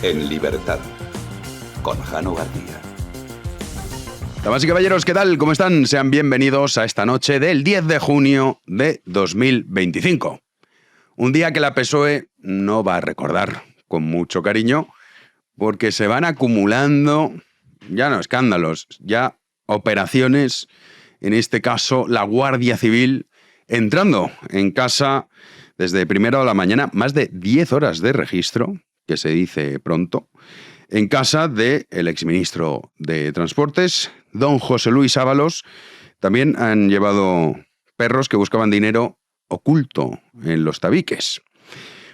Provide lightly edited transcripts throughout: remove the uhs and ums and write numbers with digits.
En libertad, con Jano García. Damas y caballeros, ¿qué tal? ¿Cómo están? Sean bienvenidos a esta noche del 10 de junio de 2025. Un día que la PSOE no va a recordar con mucho cariño, porque se van acumulando, ya no escándalos, ya operaciones, en este caso la Guardia Civil, entrando en casa desde primera de la mañana, más de 10 horas de registro, que se dice pronto, en casa del exministro de Transportes, don José Luis Ábalos. También han llevado perros que buscaban dinero oculto en los tabiques.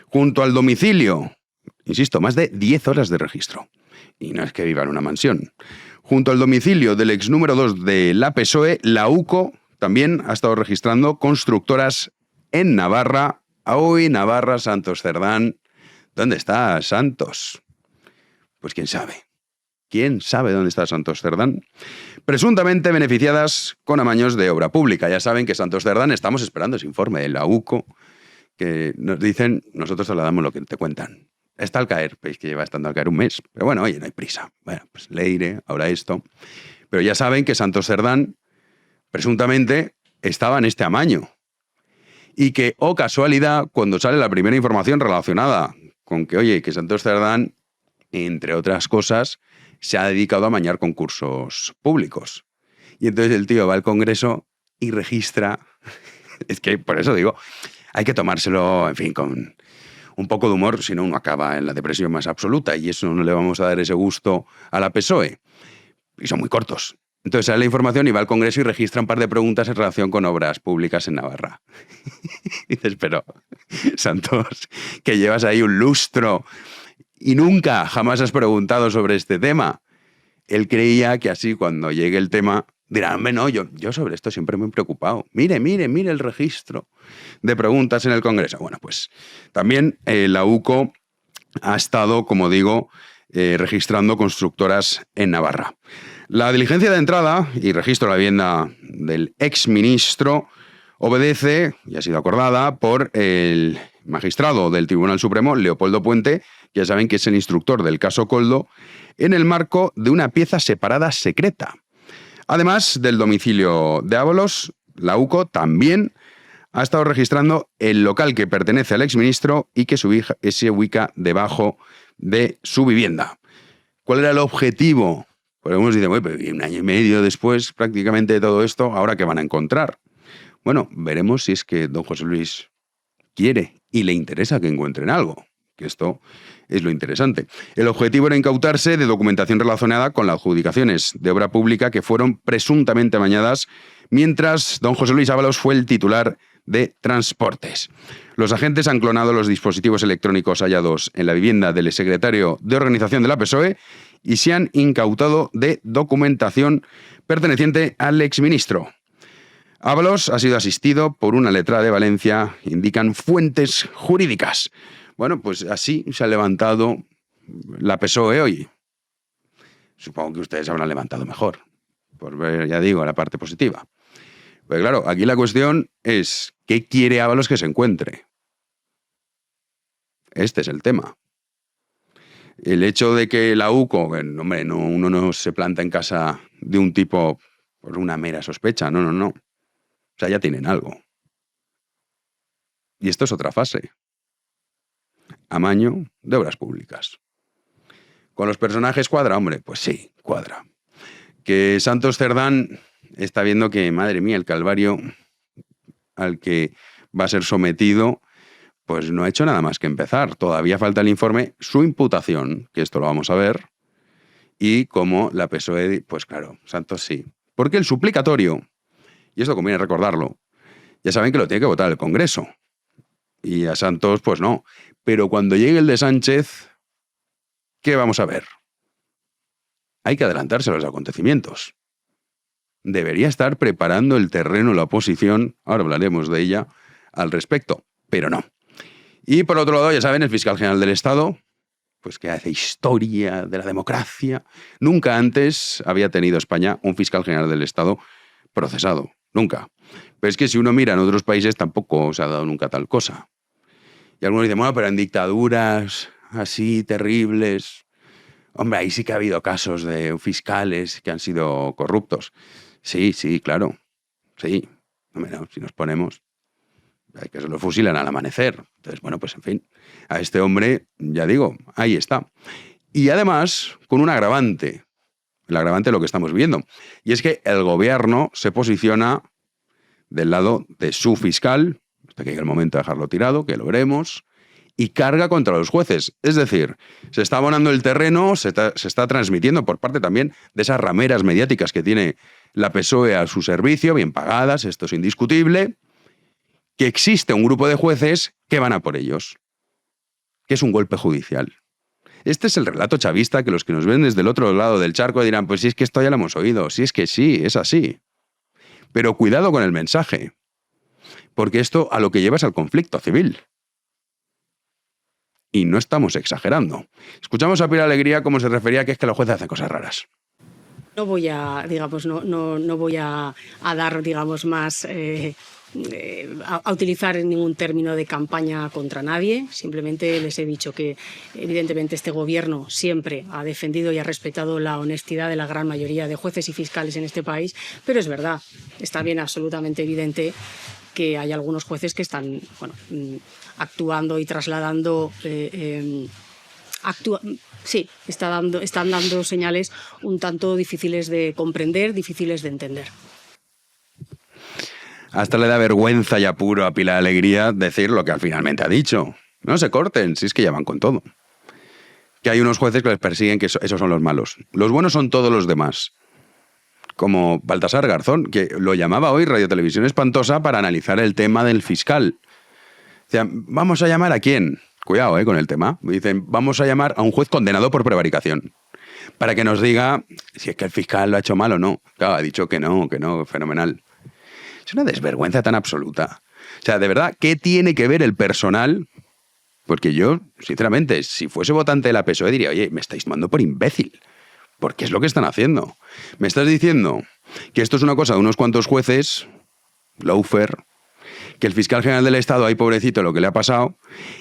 Junto al domicilio, insisto, más de 10 horas de registro. Y no es que viva en una mansión. Junto al domicilio del ex número 2 de la PSOE, la UCO también ha estado registrando constructoras en Navarra. Hoy Navarra, Santos Cerdán. ¿Dónde está Santos? Pues quién sabe. ¿Quién sabe dónde está Santos Cerdán? Presuntamente beneficiadas con amaños de obra pública. Ya saben que Santos Cerdán, estamos esperando ese informe de la UCO, que nos dicen, nosotros te lo damos lo que te cuentan. Está al caer, veis que lleva estando al caer un mes. Pero bueno, oye, no hay prisa. Bueno, pues Leire, ahora esto. Pero ya saben que Santos Cerdán, presuntamente, estaba en este amaño. Y que, oh casualidad, cuando sale la primera información relacionada con que, oye, que Santos Cerdán, entre otras cosas, se ha dedicado a amañar concursos públicos. Y entonces el tío va al Congreso y registra. Es que, por eso digo, hay que tomárselo, en fin, con un poco de humor, si no uno acaba en la depresión más absoluta, y eso no le vamos a dar ese gusto a la PSOE. Y son muy cortos. Entonces sale la información y va al Congreso y registra un par de preguntas en relación con obras públicas en Navarra. Dices, pero, Santos, que llevas ahí un lustro y nunca, jamás has preguntado sobre este tema. Él creía que así, cuando llegue el tema, dirán, hombre, no, yo sobre esto siempre me he preocupado. Mire el registro de preguntas en el Congreso. Bueno, pues también la UCO ha estado, como digo, registrando constructoras en Navarra. La diligencia de entrada y registro de la vivienda del exministro obedece, y ha sido acordada, por el magistrado del Tribunal Supremo, Leopoldo Puente, que ya saben que es el instructor del caso Koldo, en el marco de una pieza separada secreta. Además del domicilio de Ábalos, la UCO también ha estado registrando el local que pertenece al exministro y que se ubica debajo de su vivienda. ¿Cuál era el objetivo? Pues algunos dicen, bueno, un año y medio después prácticamente de todo esto, ¿ahora qué van a encontrar? Bueno, veremos si es que don José Luis quiere y le interesa que encuentren algo, que esto es lo interesante. El objetivo era incautarse de documentación relacionada con las adjudicaciones de obra pública que fueron presuntamente amañadas mientras don José Luis Ábalos fue el titular de Transportes. Los agentes han clonado los dispositivos electrónicos hallados en la vivienda del secretario de organización de la PSOE y se han incautado de documentación perteneciente al exministro. Ábalos ha sido asistido por una letrada de Valencia, indican fuentes jurídicas. Bueno, pues así se ha levantado la PSOE hoy. Supongo que ustedes habrán levantado mejor, por ver, ya digo, la parte positiva. Pero claro, aquí la cuestión es, ¿qué quiere Ábalos que se encuentre? Este es el tema. El hecho de que la UCO, hombre, uno no se planta en casa de un tipo por una mera sospecha, no. O sea, ya tienen algo. Y esto es otra fase. Amaño de obras públicas. ¿Con los personajes cuadra? Hombre, pues sí, cuadra. Que Santos Cerdán está viendo que, madre mía, el calvario al que va a ser sometido, pues no ha hecho nada más que empezar. Todavía falta el informe, su imputación, que esto lo vamos a ver, y cómo la PSOE, pues claro, Santos sí. Porque el suplicatorio, y esto conviene recordarlo, ya saben que lo tiene que votar el Congreso. Y a Santos, pues no. Pero cuando llegue el de Sánchez, ¿qué vamos a ver? Hay que adelantarse a los acontecimientos. Debería estar preparando el terreno la oposición, ahora hablaremos de ella, al respecto, pero no. Y por otro lado, ya saben, el fiscal general del Estado, pues que hace historia de la democracia. Nunca antes había tenido España un fiscal general del Estado procesado, nunca. Pero es que si uno mira en otros países tampoco se ha dado nunca tal cosa. Y algunos dicen, bueno, pero en dictaduras así terribles. Hombre, ahí sí que ha habido casos de fiscales que han sido corruptos. Sí, claro. Sí. Hombre, no, si nos ponemos, hay que se lo fusilan al amanecer. Entonces, bueno, pues en fin, a este hombre, ya digo, ahí está. Y además, con un agravante. El agravante de lo que estamos viendo. Y es que el gobierno se posiciona del lado de su fiscal, hasta que llegue el momento de dejarlo tirado, que lo veremos, y carga contra los jueces. Es decir, se está abonando el terreno, se está transmitiendo por parte también de esas rameras mediáticas que tiene la PSOE a su servicio, bien pagadas, esto es indiscutible, que existe un grupo de jueces que van a por ellos, que es un golpe judicial. Este es el relato chavista que los que nos ven desde el otro lado del charco dirán, pues si es que esto ya lo hemos oído, si es que sí, es así. Pero cuidado con el mensaje, porque esto a lo que lleva es al conflicto civil. Y no estamos exagerando. Escuchamos a Pilar Alegría cómo se refería a que es que los jueces hacen cosas raras. No voy a, digamos, no voy a dar, digamos, más, a utilizar ningún término de campaña contra nadie. Simplemente les he dicho que, evidentemente, este gobierno siempre ha defendido y ha respetado la honestidad de la gran mayoría de jueces y fiscales en este país, pero es verdad, está bien absolutamente evidente que hay algunos jueces que están, bueno, actuando y trasladando, están dando señales un tanto difíciles de comprender, difíciles de entender. Hasta le da vergüenza y apuro a Pilar Alegría decir lo que finalmente ha dicho. No se corten, si es que ya van con todo. Que hay unos jueces que les persiguen, que esos son los malos. Los buenos son todos los demás. Como Baltasar Garzón, que lo llamaba hoy Radio Televisión Espantosa para analizar el tema del fiscal. Decían, ¿vamos a llamar a quién? Cuidado, con el tema. Dicen, vamos a llamar a un juez condenado por prevaricación. Para que nos diga si es que el fiscal lo ha hecho mal o no. Claro, ha dicho que no, fenomenal. Es una desvergüenza tan absoluta. O sea, de verdad, ¿qué tiene que ver el personal? Porque yo, sinceramente, si fuese votante de la PSOE diría, oye, me estáis tomando por imbécil. Porque es lo que están haciendo. Me estás diciendo que esto es una cosa de unos cuantos jueces, lawfare, que el fiscal general del Estado, ahí pobrecito lo que le ha pasado,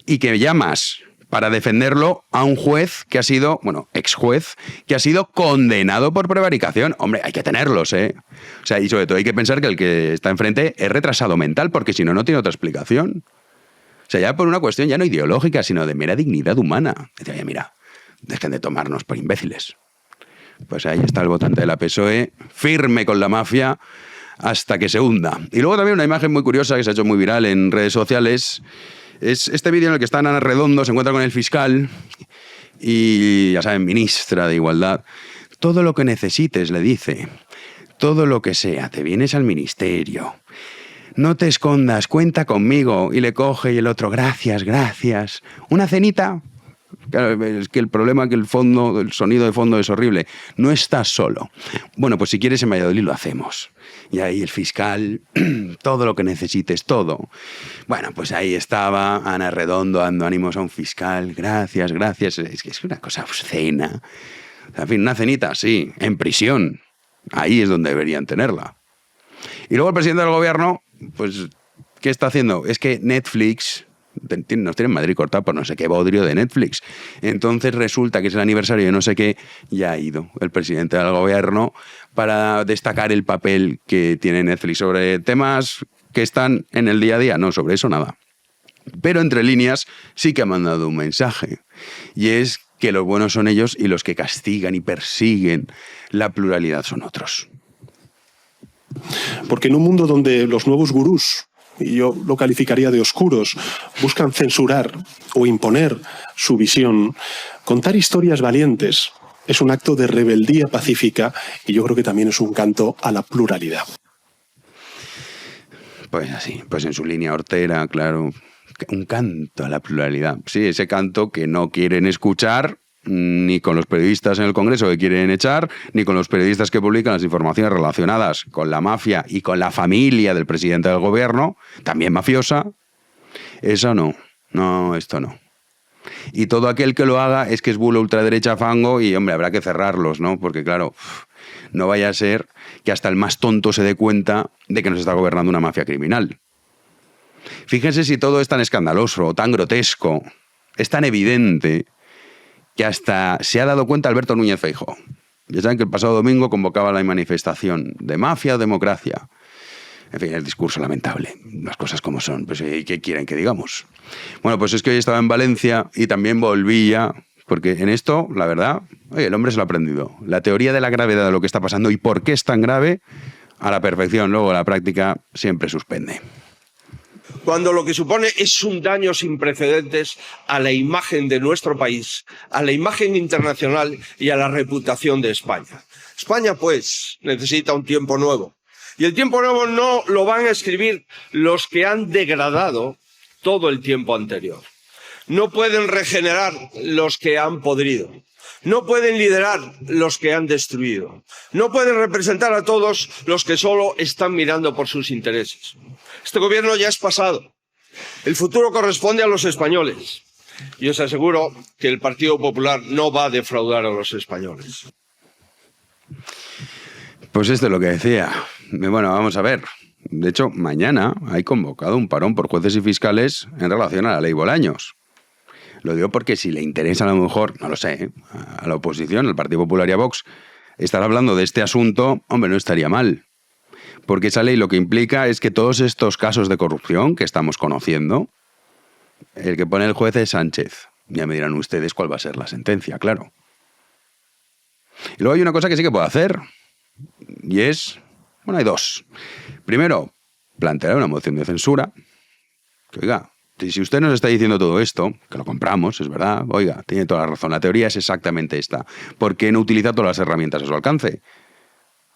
y que llamas para defenderlo a un juez que ha sido, bueno, ex juez, que ha sido condenado por prevaricación. Hombre, hay que tenerlos, ¿eh? O sea, y sobre todo hay que pensar que el que está enfrente es retrasado mental, porque si no, no tiene otra explicación. O sea, ya por una cuestión ya no ideológica, sino de mera dignidad humana. Dice, oye, mira, dejen de tomarnos por imbéciles. Pues ahí está el votante de la PSOE, firme con la mafia, hasta que se hunda. Y luego también una imagen muy curiosa que se ha hecho muy viral en redes sociales es este vídeo en el que está Ana Redondo, se encuentra con el fiscal y, ya saben, ministra de Igualdad. Todo lo que necesites, le dice, todo lo que sea, te vienes al ministerio. No te escondas, cuenta conmigo. Y le coge y el otro, gracias. ¿Una cenita? Claro, es que el problema es que el sonido de fondo es horrible. No estás solo. Bueno, pues si quieres en Valladolid lo hacemos. Y ahí el fiscal, todo lo que necesites, todo. Bueno, pues ahí estaba Ana Redondo dando ánimos a un fiscal. Gracias. Es que es una cosa obscena. En fin, una cenita, sí, en prisión. Ahí es donde deberían tenerla. Y luego el presidente del gobierno, pues, ¿qué está haciendo? Es que Netflix nos tiene en Madrid cortado por no sé qué bodrio de Netflix. Entonces resulta que es el aniversario de no sé qué, ya ha ido el presidente del gobierno para destacar el papel que tiene Netflix sobre temas que están en el día a día. No, sobre eso nada. Pero entre líneas sí que ha mandado un mensaje. Y es que los buenos son ellos y los que castigan y persiguen la pluralidad son otros. Porque en un mundo donde los nuevos gurús, y yo lo calificaría de oscuros, buscan censurar o imponer su visión, contar historias valientes es un acto de rebeldía pacífica y yo creo que también es un canto a la pluralidad. Pues así, pues en su línea hortera, claro, un canto a la pluralidad. Sí, ese canto que no quieren escuchar ni con los periodistas en el Congreso que quieren echar, ni con los periodistas que publican las informaciones relacionadas con la mafia y con la familia del presidente del gobierno, también mafiosa. Eso no, esto no. Y todo aquel que lo haga es que es bulo ultraderecha fango y, hombre, habrá que cerrarlos, ¿no? Porque, claro, no vaya a ser que hasta el más tonto se dé cuenta de que nos está gobernando una mafia criminal. Fíjense si todo es tan escandaloso, tan grotesco, es tan evidente, que hasta se ha dado cuenta Alberto Núñez Feijóo. Ya saben que el pasado domingo convocaba la manifestación de mafia o democracia. En fin, el discurso lamentable. Las cosas como son. Pues, ¿qué quieren que digamos? Bueno, pues es que hoy estaba en Valencia y también volvía, porque en esto, la verdad, oye, el hombre se lo ha aprendido. La teoría de la gravedad de lo que está pasando y por qué es tan grave, a la perfección. Luego la práctica siempre suspende. Cuando lo que supone es un daño sin precedentes a la imagen de nuestro país, a la imagen internacional y a la reputación de España. España, pues, necesita un tiempo nuevo. Y el tiempo nuevo no lo van a escribir los que han degradado todo el tiempo anterior. No pueden regenerar los que han podrido. No pueden liderar los que han destruido. No pueden representar a todos los que solo están mirando por sus intereses. Este gobierno ya es pasado. El futuro corresponde a los españoles. Y os aseguro que el Partido Popular no va a defraudar a los españoles. Pues esto es lo que decía. Bueno, vamos a ver. De hecho, mañana hay convocado un parón por jueces y fiscales en relación a la ley Bolaños. Lo digo porque si le interesa a lo mejor, no lo sé, a la oposición, al Partido Popular y a Vox, estar hablando de este asunto, hombre, no estaría mal. Porque esa ley lo que implica es que todos estos casos de corrupción que estamos conociendo, el que pone el juez es Sánchez. Ya me dirán ustedes cuál va a ser la sentencia, claro. Y luego hay una cosa que sí que puedo hacer, y es, bueno, hay dos. Primero, plantear una moción de censura, que oiga, si usted nos está diciendo todo esto, que lo compramos, es verdad, oiga, tiene toda la razón, la teoría es exactamente esta. ¿Por qué no utiliza todas las herramientas a su alcance?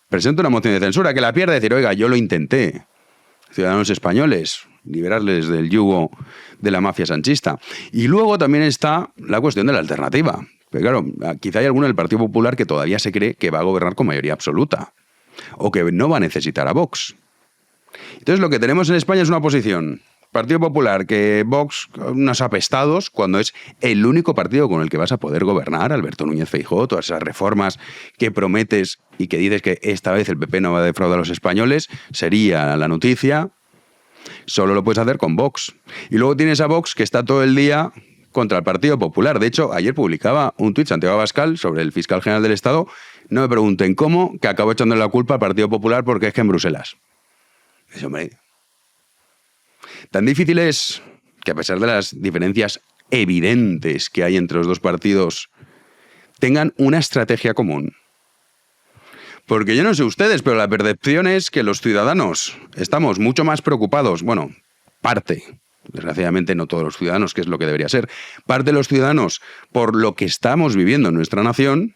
Presenta una moción de censura, que la pierda, decir, oiga, yo lo intenté. Ciudadanos españoles, liberarles del yugo de la mafia sanchista. Y luego también está la cuestión de la alternativa. Pero claro, quizá hay alguno del Partido Popular que todavía se cree que va a gobernar con mayoría absoluta. O que no va a necesitar a Vox. Entonces lo que tenemos en España es una oposición. Partido Popular, que Vox, unos apestados, cuando es el único partido con el que vas a poder gobernar, Alberto Núñez Feijóo, todas esas reformas que prometes y que dices que esta vez el PP no va a defraudar a los españoles, sería la noticia. Solo lo puedes hacer con Vox. Y luego tienes a Vox que está todo el día contra el Partido Popular. De hecho, ayer publicaba un tuit Santiago Abascal sobre el fiscal general del Estado. No me pregunten cómo, que acabó echándole la culpa al Partido Popular porque es que en Bruselas. Dice, hombre, tan difícil es que a pesar de las diferencias evidentes que hay entre los dos partidos, tengan una estrategia común. Porque yo no sé ustedes, pero la percepción es que los ciudadanos estamos mucho más preocupados, bueno, parte, desgraciadamente no todos los ciudadanos, que es lo que debería ser, parte de los ciudadanos por lo que estamos viviendo en nuestra nación,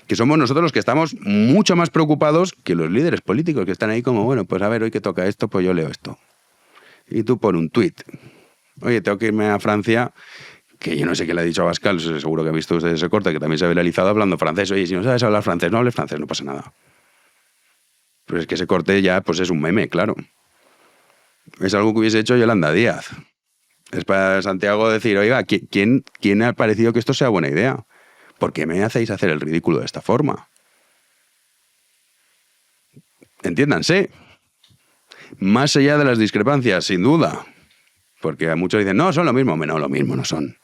que somos nosotros los que estamos mucho más preocupados que los líderes políticos que están ahí como, bueno, pues a ver, hoy que toca esto, pues yo leo esto. Y tú pon un tuit. Oye, tengo que irme a Francia, que yo no sé qué le ha dicho a Abascal, seguro que ha visto usted ese corte, que también se ha viralizado hablando francés. Oye, si no sabes hablar francés, no hables francés, no pasa nada. Pero es que ese corte ya pues es un meme, claro. Es algo que hubiese hecho Yolanda Díaz. Es para Santiago decir, oiga, ¿quién ha parecido que esto sea buena idea? ¿Por qué me hacéis hacer el ridículo de esta forma? Entiéndanse. Más allá de las discrepancias, sin duda. Porque a muchos dicen, no, son lo mismo. No, lo mismo no son.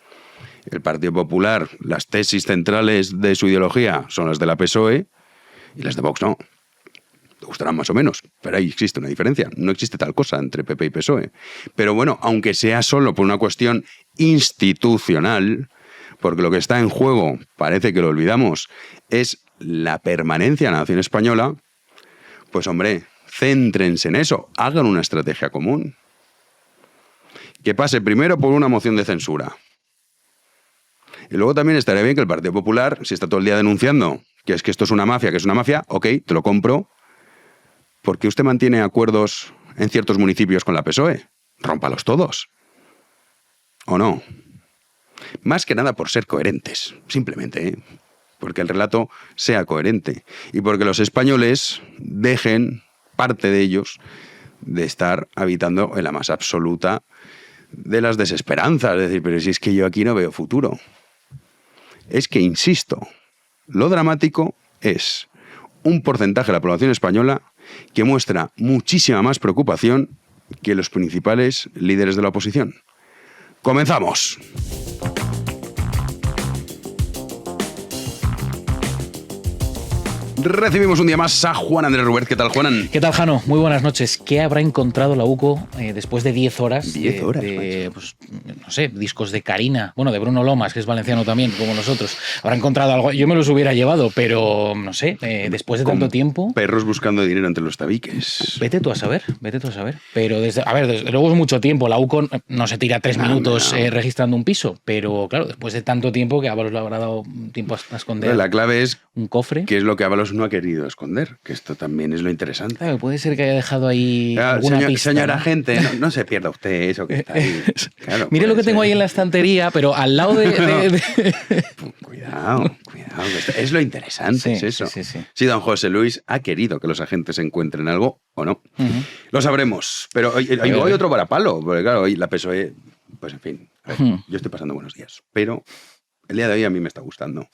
El Partido Popular, las tesis centrales de su ideología son las de la PSOE y las de Vox no. Te gustarán más o menos, pero ahí existe una diferencia. No existe tal cosa entre PP y PSOE. Pero bueno, aunque sea solo por una cuestión institucional, porque lo que está en juego, parece que lo olvidamos, es la permanencia de la nación española, pues hombre, céntrense en eso, hagan una estrategia común. Que pase primero por una moción de censura. Y luego también estaría bien que el Partido Popular, si está todo el día denunciando que es que esto es una mafia, ok, te lo compro. ¿Por qué usted mantiene acuerdos en ciertos municipios con la PSOE? Rómpalos todos. ¿O no? Más que nada por ser coherentes, simplemente, ¿eh? Porque el relato sea coherente y porque los españoles dejen, parte de ellos, de estar habitando en la más absoluta de las desesperanzas. Es decir, pero si es que yo aquí no veo futuro. Es que, insisto, lo dramático es un porcentaje de la población española que muestra muchísima más preocupación que los principales líderes de la oposición. ¡Comenzamos! Recibimos un día más a Juan Andrés Rubert. ¿Qué tal, Juanan? ¿Qué tal, Jano? Muy buenas noches. ¿Qué habrá encontrado la UCO después de 10 horas? 10 horas, pues, no sé, discos de Karina, bueno, de Bruno Lomas, que es valenciano también, como nosotros. Habrá encontrado algo, yo me los hubiera llevado, pero no sé, después de tanto tiempo... Perros buscando dinero entre los tabiques. Vete tú a saber. Pero desde luego es mucho tiempo. La UCO no se tira 3 minutos registrando un piso, pero claro, después de tanto tiempo que Ábalos le habrá dado tiempo a esconder. La clave es un cofre. ¿Qué es lo que Ábalos no ha querido esconder? Que esto también es lo interesante. Claro, puede ser que haya dejado ahí alguna pista. Señora ¿no? gente, no se pierda usted eso que está ahí. Claro, mire lo que tengo ahí en la estantería, pero al lado de... Cuidado. Es lo interesante, Sí, es eso. sí. Si don José Luis ha querido que los agentes encuentren algo o no. Uh-huh. Lo sabremos. Pero hoy otro varapalo, porque claro, hoy la PSOE, pues en fin, a ver, yo estoy pasando buenos días, pero el día de hoy a mí me está gustando.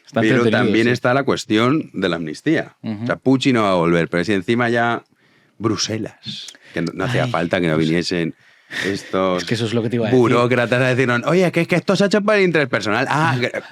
Está Pero entretenido, también sí. está la cuestión de la amnistía. O sea, Pucci no va a volver, pero si encima ya Bruselas, que no hacía falta que no viniesen estos Es que eso es lo que te iba a decir. burócratas a decirnos, oye, que esto se ha hecho para el interés personal.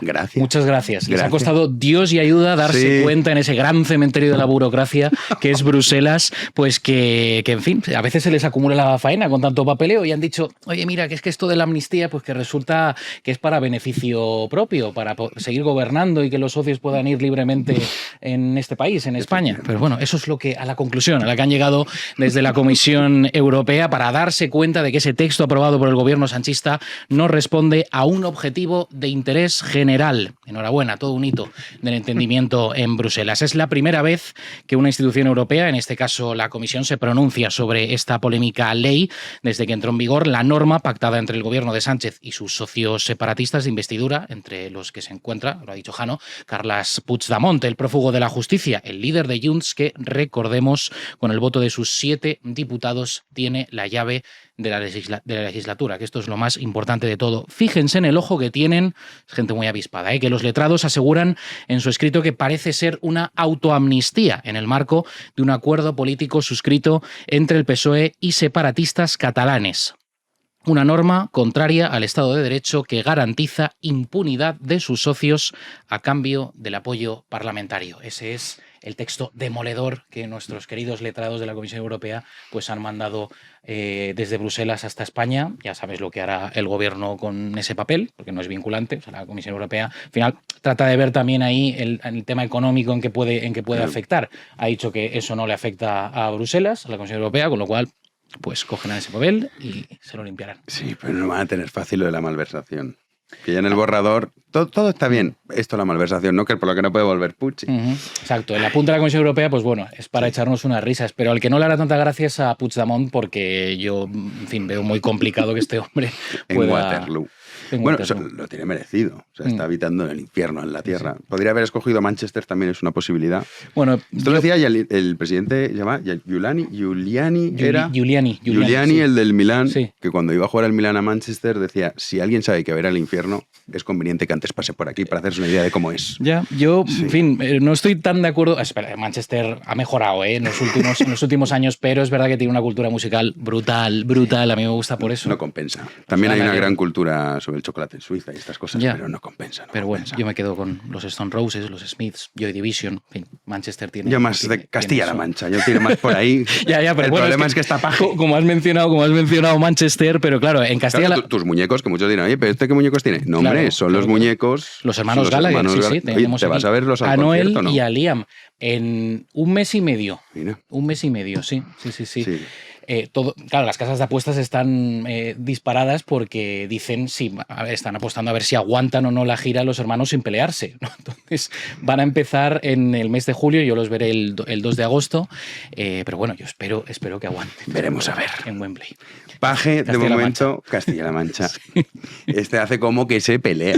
Gracias. Muchas gracias. Les ha Gracias. costado Dios y ayuda darse Sí. cuenta en ese gran cementerio de la burocracia que es Bruselas, pues que en fin, a veces se les acumula la faena con tanto papeleo y han dicho, oye, mira, que es que esto de la amnistía, pues que resulta que es para beneficio propio, para seguir gobernando y que los socios puedan ir libremente en este país, en España. Pero bueno, eso es lo que a la conclusión a la que han llegado desde la Comisión Europea para darse cuenta de que ese texto aprobado por el gobierno sanchista no responde a un objetivo de interés general. Enhorabuena, todo un hito del entendimiento en Bruselas. Es la primera vez que una institución europea, en este caso la Comisión, se pronuncia sobre esta polémica ley desde que entró en vigor la norma pactada entre el gobierno de Sánchez y sus socios separatistas de investidura, entre los que se encuentra, lo ha dicho Jano, Carles Puigdemont, el prófugo de la justicia, el líder de Junts, que, recordemos, con el voto de sus 7 diputados, tiene la llave de la legislatura, que esto es lo más importante de todo. Fíjense en el ojo que tienen, es gente muy avispada, que los letrados aseguran en su escrito que parece ser una autoamnistía en el marco de un acuerdo político suscrito entre el PSOE y separatistas catalanes. Una norma contraria al Estado de Derecho que garantiza impunidad de sus socios a cambio del apoyo parlamentario. Ese es el texto demoledor que nuestros queridos letrados de la Comisión Europea pues han mandado desde Bruselas hasta España. Ya sabes lo que hará el gobierno con ese papel, porque no es vinculante. O sea, la Comisión Europea al final trata de ver también ahí el tema económico en que puede afectar. Ha dicho que eso no le afecta a Bruselas, a la Comisión Europea, con lo cual pues cogen ese papel y se lo limpiarán. Sí, pero no van a tener fácil lo de la malversación. Que ya en el borrador todo está bien. Esto la malversación, ¿no? Que por lo que no puede volver Pucci. Exacto. El apunte de la Comisión Europea, pues bueno, es para echarnos unas risas. Pero al que no le hará tanta gracia es a Puigdemont, porque yo, en fin, veo muy complicado que este hombre pueda... En Waterloo. Bueno, eso lo tiene merecido. O sea, está habitando el infierno en la tierra. Sí. Podría haber escogido Manchester, también es una posibilidad. Bueno, esto lo decía ya el presidente, se llama Giuliani, el del Milán, sí. Que cuando iba a jugar el Milán a Manchester decía, si alguien sabe que va a ir al infierno, es conveniente que antes pase por aquí para hacerse una idea de cómo es. Ya, yo, sí. En fin, no estoy tan de acuerdo. Espera, Manchester ha mejorado en los últimos años, pero es verdad que tiene una cultura musical brutal. A mí me gusta por eso. No compensa. También hay una gran cultura sobre el chocolate en Suiza y estas cosas, ya. Pero no compensa. Pero bueno, yo me quedo con los Stone Roses, los Smiths, Joy Division, en fin, Manchester tiene... Yo más de Castilla-La Mancha, yo tiro más por ahí. ya, pero el problema es que está paje. Como has mencionado Manchester, pero claro, en Castilla... Claro, tus muñecos, que muchos dirán, oye, pero ¿qué muñecos tiene? No, hombre, claro, son los muñecos... Los hermanos Gallagher, sí, tenemos. ¿Te vas a ver los a Noel ¿no? y a Liam en un mes y medio. Mira. Un mes y medio, sí. Claro, las casas de apuestas están disparadas porque dicen, están apostando a ver si aguantan o no la gira los hermanos sin pelearse, ¿no? Entonces van a empezar en el mes de julio, yo los veré el 2 de agosto, pero bueno, yo espero que aguanten. Veremos a ver. En Wembley. Paje, de momento, Castilla-La Mancha. Sí. Este hace como que se pelea,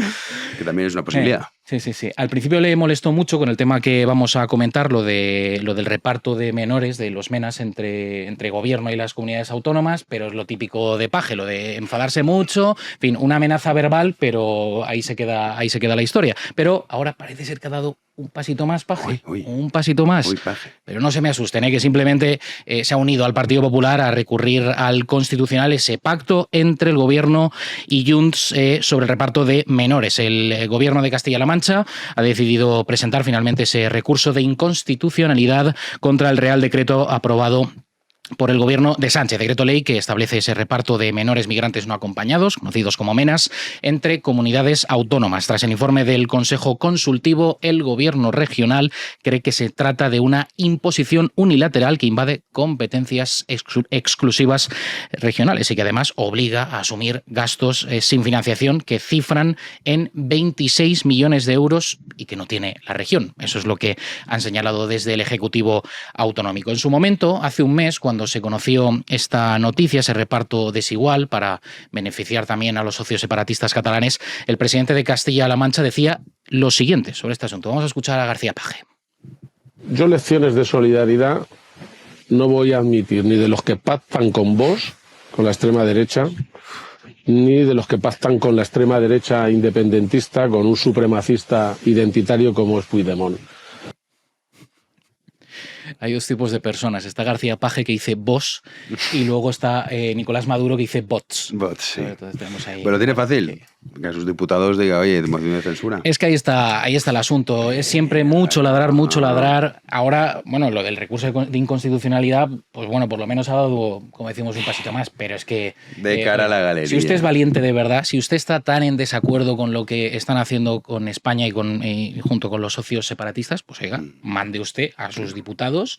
que también es una posibilidad. Sí. Al principio le molestó mucho con el tema que vamos a comentar, lo del reparto de menores, de los menas entre gobierno y las comunidades autónomas, pero es lo típico de Paje, lo de enfadarse mucho, en fin, una amenaza verbal, pero ahí se queda la historia. Pero ahora parece ser que ha dado un pasito más, Paje. Uy. Un pasito más. Uy, Paje. Pero no se me asusten, que simplemente se ha unido al Partido Popular a recurrir al Constitucional ese pacto entre el Gobierno y Junts sobre el reparto de menores. El Gobierno de Castilla-La Mancha ha decidido presentar finalmente ese recurso de inconstitucionalidad contra el Real Decreto aprobado por el Gobierno de Sánchez, decreto ley que establece ese reparto de menores migrantes no acompañados, conocidos como MENAS, entre comunidades autónomas. Tras el informe del Consejo Consultivo, el Gobierno regional cree que se trata de una imposición unilateral que invade competencias exclusivas regionales y que además obliga a asumir gastos sin financiación que cifran en 26 millones de euros y que no tiene la región. Eso es lo que han señalado desde el Ejecutivo Autonómico. En su momento, hace un mes, cuando se conoció esta noticia, ese reparto desigual para beneficiar también a los socios separatistas catalanes, el presidente de Castilla-La Mancha decía lo siguiente sobre este asunto. Vamos a escuchar a García Paje. Yo lecciones de solidaridad no voy a admitir ni de los que pactan con Vox, con la extrema derecha, ni de los que pactan con la extrema derecha independentista, con un supremacista identitario como es Puigdemont. Hay dos tipos de personas. Está García Paje, que dice vos, y luego está Nicolás Maduro, que dice bots. Bots, sí. Entonces tenemos ahí, Pero tiene fácil. Que a sus diputados diga, oye, moción de censura. Es que ahí está el asunto. Es siempre mucho ladrar, mucho ladrar. Ahora, bueno, lo del recurso de inconstitucionalidad, pues bueno, por lo menos ha dado, como decimos, un pasito más, pero es que... De cara a la galería. Si usted es valiente de verdad, si usted está tan en desacuerdo con lo que están haciendo con España y junto con los socios separatistas, pues oiga, mande usted a sus diputados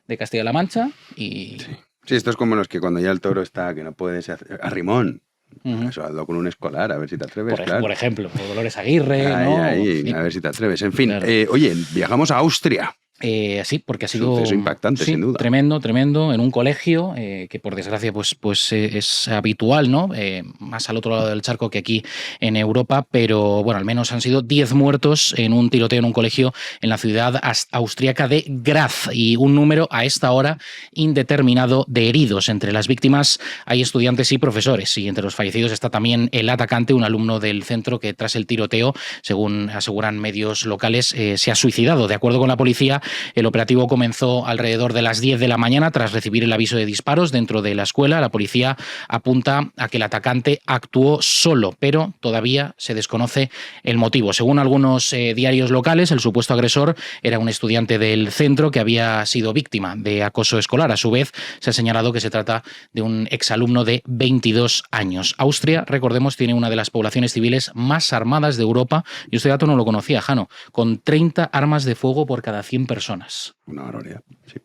de Castilla-La Mancha y... Sí, esto es como los que cuando ya el toro está, que no puedes hacer... A Rimón. Eso, hazlo con un escolar, a ver si te atreves. Por ejemplo, por Dolores Aguirre, ¿no? A ver si te atreves. En fin, claro. Oye, viajamos a Austria. Sí, porque ha sido suceso impactante, sin duda. Tremendo, en un colegio que por desgracia pues es habitual, ¿no? Más al otro lado del charco que aquí en Europa, pero bueno, al menos han sido 10 muertos en un tiroteo en un colegio en la ciudad austríaca de Graz y un número a esta hora indeterminado de heridos. Entre las víctimas hay estudiantes y profesores y entre los fallecidos está también el atacante, un alumno del centro que tras el tiroteo, según aseguran medios locales, se ha suicidado. De acuerdo con la policía, el operativo comenzó alrededor de las 10 de la mañana tras recibir el aviso de disparos dentro de la escuela. La policía apunta a que el atacante actuó solo, pero todavía se desconoce el motivo. Según algunos diarios locales, el supuesto agresor era un estudiante del centro que había sido víctima de acoso escolar. A su vez, se ha señalado que se trata de un exalumno de 22 años. Austria, recordemos, tiene una de las poblaciones civiles más armadas de Europa. Y este dato no lo conocía, Jano, con 30 armas de fuego por cada 100 personas. Una barbaridad, sí.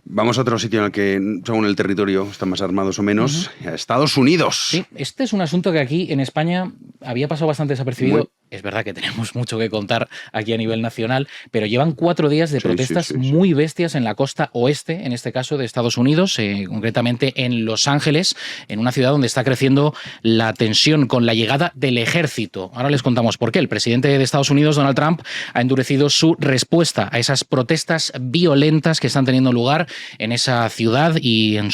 Vamos a otro sitio en el que, según el territorio, están más armados o menos, a Estados Unidos. Sí, este es un asunto que aquí en España había pasado bastante desapercibido. Es verdad que tenemos mucho que contar aquí a nivel nacional, pero llevan 4 días de protestas muy bestias en la costa oeste, en este caso de Estados Unidos, concretamente en Los Ángeles, en una ciudad donde está creciendo la tensión con la llegada del ejército. Ahora les contamos por qué. El presidente de Estados Unidos, Donald Trump, ha endurecido su respuesta a esas protestas violentas que están teniendo lugar en esa ciudad y en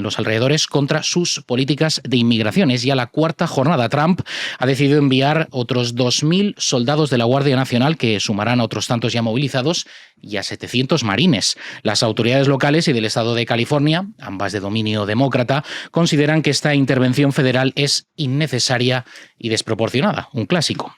los alrededores contra sus políticas de inmigración. Es ya la 4ª jornada. Trump ha decidido enviar otros 2.000 soldados de la Guardia Nacional, que sumarán a otros tantos ya movilizados, y a 700 marines. Las autoridades locales y del estado de California, ambas de dominio demócrata, consideran que esta intervención federal es innecesaria y desproporcionada. Un clásico.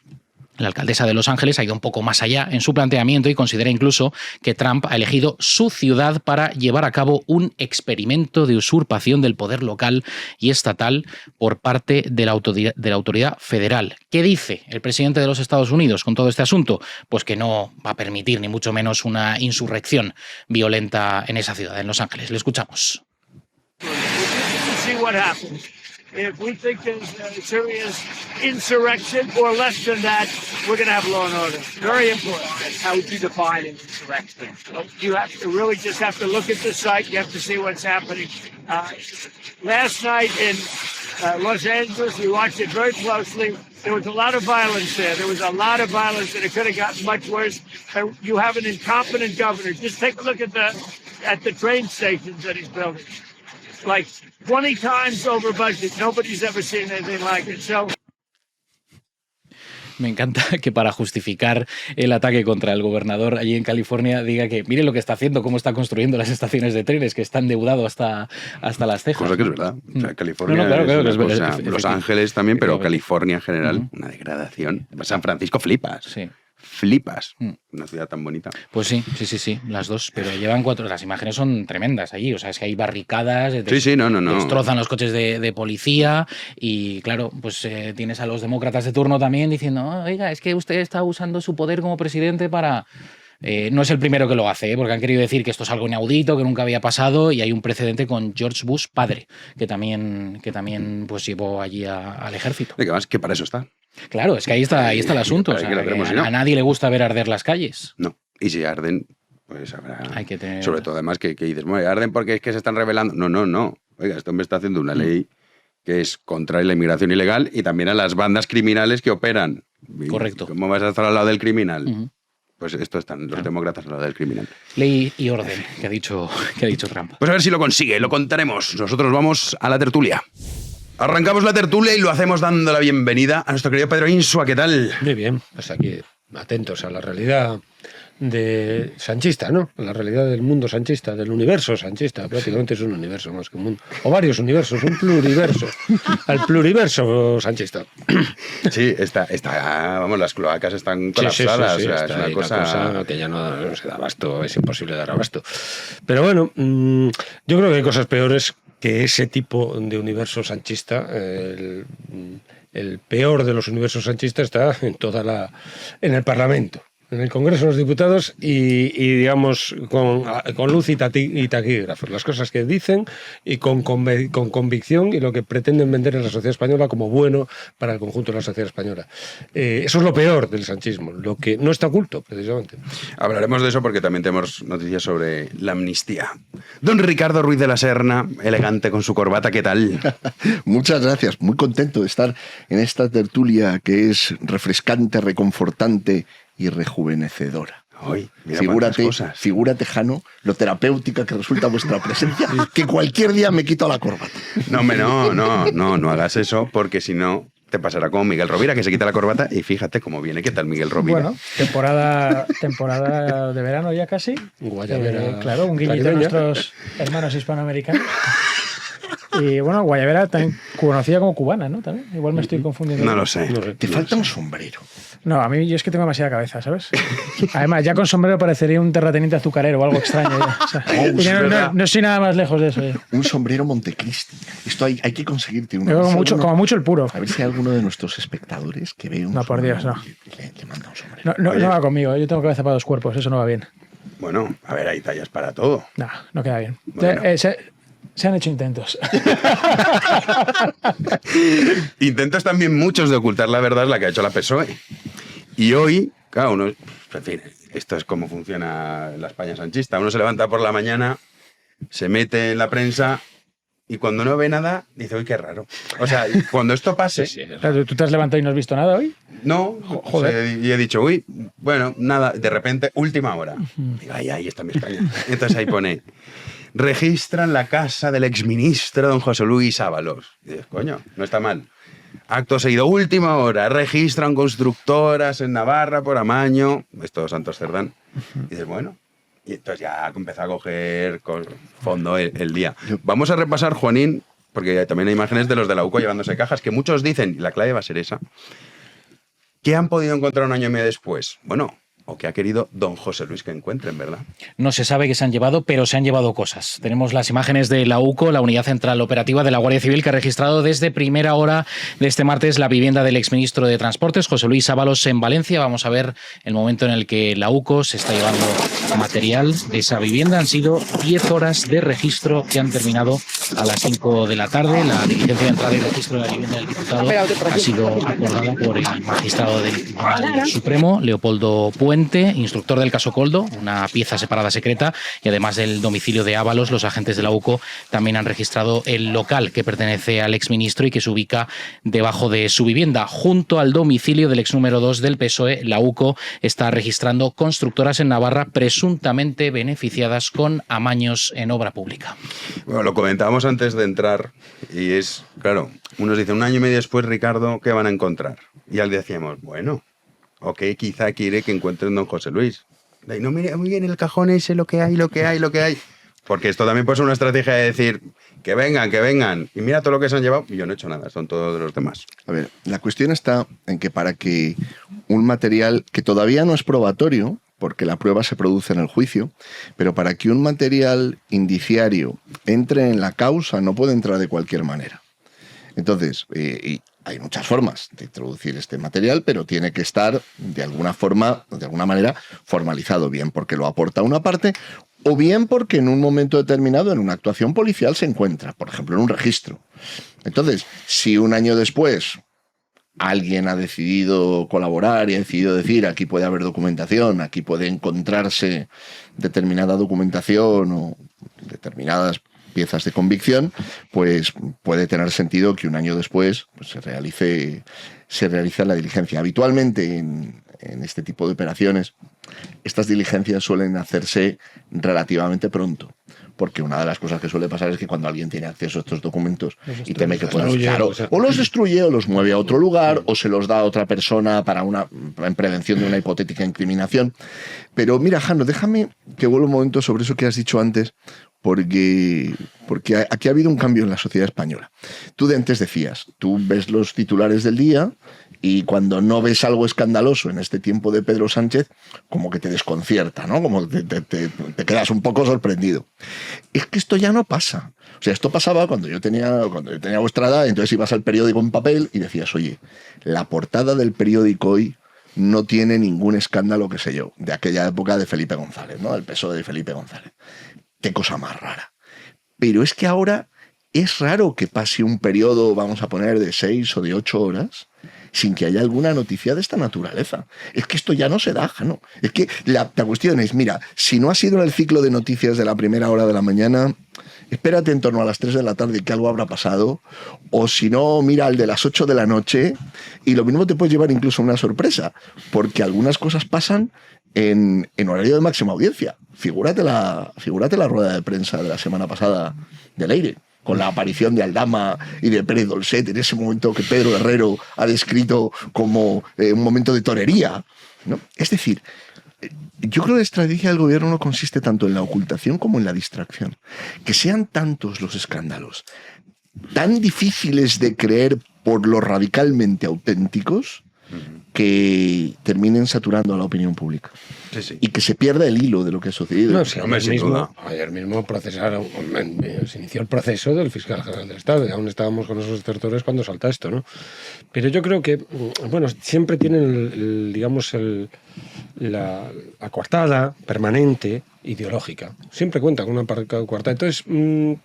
La alcaldesa de Los Ángeles ha ido un poco más allá en su planteamiento y considera incluso que Trump ha elegido su ciudad para llevar a cabo un experimento de usurpación del poder local y estatal por parte de la autoridad federal. ¿Qué dice el presidente de los Estados Unidos con todo este asunto? Pues que no va a permitir ni mucho menos una insurrección violenta en esa ciudad, en Los Ángeles. Le escuchamos. If we think there's a serious insurrection or less than that, we're going to have law and order. Very important. How would you define an insurrection? You have to really just have to look at the site. You have to see what's happening. Last night in Los Angeles, we watched it very closely. There was a lot of violence there. There was a lot of violence, and it could have gotten much worse. You have an incompetent governor. Just take a look at the train stations that he's building. Like 20 times over budget. Nobody's ever seen anything like it. So Me encanta que para justificar el ataque contra el gobernador allí en California diga que mire lo que está haciendo, cómo está construyendo las estaciones de trenes, que está endeudado hasta las cejas. Cosa que es verdad. O sea, California claro, es una es cosa, Los Ángeles también, pero efectivamente. California en general, una degradación. San Francisco flipas. Sí. Flipas. Una ciudad tan bonita. Pues sí, las dos, pero llevan 4, las imágenes son tremendas allí, o sea, es que hay barricadas, Sí, no. destrozan los coches de policía y claro, pues tienes a los demócratas de turno también diciendo, oiga, es que usted está usando su poder como presidente para... no es el primero que lo hace, porque han querido decir que esto es algo inaudito, que nunca había pasado, y hay un precedente con George Bush padre, que también pues llevó allí al ejército. ¿De qué más? Que para eso está. Claro, es que ahí está el asunto. O sea, que lo queremos, que ¿no? a nadie le gusta ver arder las calles. No. Y si arden, pues habrá... Hay que tener... Sobre todo, además, que dices, bueno, arden porque es que se están rebelando. No. Oiga, esto me está haciendo una ley que es contra la inmigración ilegal y también a las bandas criminales que operan. Correcto. ¿Cómo vas a estar al lado del criminal? Pues esto están los demócratas al lado del criminal. Ley y orden, que ha dicho Trump. Pues a ver si lo consigue, lo contaremos. Nosotros vamos a la tertulia. Arrancamos la tertulia y lo hacemos dando la bienvenida a nuestro querido Pedro Insua. ¿Qué tal? Muy bien, pues aquí atentos a la realidad de sanchista, ¿no? A la realidad del mundo sanchista, del universo sanchista. Prácticamente es un universo más que un mundo. O varios universos, un pluriverso. Al pluriverso sanchista. Sí, vamos, las cloacas están colapsadas. Sí, o sea, está es una ahí cosa que ya no se da abasto, es imposible dar abasto. Pero bueno, yo creo que hay cosas peores que ese tipo de universo sanchista. El peor de los universos sanchistas está en el Parlamento, en el Congreso de los Diputados y digamos, con luz y taquígrafos. Las cosas que dicen y con convicción y lo que pretenden vender en la sociedad española como bueno para el conjunto de la sociedad española. Eso es lo peor del sanchismo, lo que no está oculto, precisamente. Hablaremos de eso porque también tenemos noticias sobre la amnistía. Don Ricardo Ruiz de la Serna, elegante con su corbata, ¿qué tal? Muchas gracias, muy contento de estar en esta tertulia que es refrescante, reconfortante y rejuvenecedora. Ay, mira cosas. Figúrate, Jano, lo terapéutica que resulta vuestra presencia, que cualquier día me quito la corbata. No, hombre, no hagas eso, porque si no te pasará como Miguel Rovira, que se quita la corbata y fíjate cómo viene. ¿Qué tal, Miguel Rovira? Bueno, temporada de verano ya casi. Guayabera. Claro, un guiñito a nuestros hermanos hispanoamericanos. Y bueno, guayabera también conocida como cubana, ¿no? También. Igual me estoy confundiendo. No lo sé. Te falta un sombrero. No, a mí yo es que tengo demasiada cabeza, ¿sabes? Además, ya con sombrero parecería un terrateniente azucarero o algo extraño. Ya. O sea, no soy nada más lejos de eso. Ya. Un sombrero Montecristi. Esto hay que conseguirte uno. Como mucho el puro. A ver si hay alguno de nuestros espectadores que ve un No, por Dios, no. Le manda un sombrero. No va conmigo, yo tengo cabeza para dos cuerpos, eso no va bien. Bueno, a ver, hay tallas para todo. No queda bien. Bueno. Se han hecho intentos. Intentos también muchos de ocultar la verdad, la que ha hecho la PSOE. Y hoy, claro, en fin, esto es cómo funciona la España sanchista. Uno se levanta por la mañana, se mete en la prensa y cuando no ve nada, dice, uy, qué raro. O sea, cuando esto pase... Claro, ¿tú te has levantado y no has visto nada hoy? No, joder. Y he dicho, uy, bueno, nada, de repente, última hora. Digo, ahí está mi España. Entonces ahí pone... Registran la casa del exministro don José Luis Ábalos. Y dices, coño, no está mal. Acto seguido, última hora, registran constructoras en Navarra por Amaño. Esto es Santos Cerdán. Y dices, bueno. Y entonces ya empezó a coger con fondo el día. Vamos a repasar, Juanín, porque también hay imágenes de los de la UCO llevándose cajas, que muchos dicen, y la clave va a ser esa, ¿qué han podido encontrar un año y medio después? Bueno, o que ha querido don José Luis que encuentren, ¿verdad? No se sabe qué se han llevado, pero se han llevado cosas. Tenemos las imágenes de la UCO, la Unidad Central Operativa de la Guardia Civil, que ha registrado desde primera hora de este martes la vivienda del exministro de Transportes, José Luis Ábalos, en Valencia. Vamos a ver el momento en el que la UCO se está llevando material de esa vivienda. Han sido 10 horas de registro que han terminado a las 5 de la tarde. La diligencia de entrada y registro de la vivienda del diputado ha sido acordada por el magistrado del Tribunal Supremo, Leopoldo Puente, instructor del caso Coldo, una pieza separada secreta, y además del domicilio de Ábalos, los agentes de la UCO también han registrado el local que pertenece al exministro y que se ubica debajo de su vivienda. Junto al domicilio del ex número 2 del PSOE, la UCO está registrando constructoras en Navarra presuntamente beneficiadas con amaños en obra pública. Bueno, lo comentábamos antes de entrar y es, claro, unos dicen un año y medio después, Ricardo, ¿qué van a encontrar? Y al decíamos, bueno, o que quizá quiere que encuentren don José Luis. Y no, mire muy bien el cajón ese, lo que hay. Porque esto también puede ser una estrategia de decir, que vengan, y mira todo lo que se han llevado, y yo no he hecho nada, son todos de los demás. A ver, la cuestión está en que para que un material que todavía no es probatorio, porque la prueba se produce en el juicio, pero para que un material indiciario entre en la causa no puede entrar de cualquier manera. Entonces, y hay muchas formas de introducir este material, pero tiene que estar de alguna forma, de alguna manera, formalizado, bien porque lo aporta una parte, o bien porque en un momento determinado en una actuación policial se encuentra, por ejemplo, en un registro. Entonces, si un año después alguien ha decidido colaborar y ha decidido decir aquí puede haber documentación, aquí puede encontrarse determinada documentación o determinadas piezas de convicción, pues puede tener sentido que un año después pues, se realice la diligencia. Habitualmente en este tipo de operaciones estas diligencias suelen hacerse relativamente pronto, porque una de las cosas que suele pasar es que cuando alguien tiene acceso a estos documentos y teme que puedan... Claro, o los destruye o los mueve a otro lugar o se los da a otra persona en prevención de una hipotética incriminación. Pero mira, Jano, déjame que vuelva un momento sobre eso que has dicho antes, porque aquí ha habido un cambio en la sociedad española. Tú de antes decías, tú ves los titulares del día y cuando no ves algo escandaloso en este tiempo de Pedro Sánchez, como que te desconcierta, ¿no? Como te quedas un poco sorprendido. Es que esto ya no pasa. O sea, esto pasaba cuando yo tenía vuestra edad, entonces ibas al periódico en papel y decías, oye, la portada del periódico hoy no tiene ningún escándalo, qué sé yo, de aquella época de Felipe González, ¿no? El PSOE de Felipe González. Qué cosa más rara. Pero es que ahora es raro que pase un periodo, vamos a poner, de 6 o de 8 horas sin que haya alguna noticia de esta naturaleza. Es que esto ya no se da, ¿no? Es que la cuestión es, mira, si no ha sido en el ciclo de noticias de la primera hora de la mañana, espérate en torno a las 3 de la tarde que algo habrá pasado, o si no, mira al de las 8 de la noche, y lo mismo te puede llevar incluso a una sorpresa, porque algunas cosas pasan en horario de máxima audiencia. Figúrate la rueda de prensa de la semana pasada del Aire, con la aparición de Aldama y de Pérez Dolcet en ese momento que Pedro Herrero ha descrito como un momento de torería, ¿no? Es decir, yo creo que la estrategia del gobierno no consiste tanto en la ocultación como en la distracción. Que sean tantos los escándalos, tan difíciles de creer por lo radicalmente auténticos, que terminen saturando a la opinión pública. Sí, sí. Y que se pierda el hilo de lo que ha sucedido. No, sí, ayer mismo se inició el proceso del fiscal general del Estado, y aún estábamos con esos estertores cuando salta esto, ¿no? Pero yo creo que, bueno, siempre tienen, la coartada permanente ideológica. Siempre cuenta con una coartada. Entonces,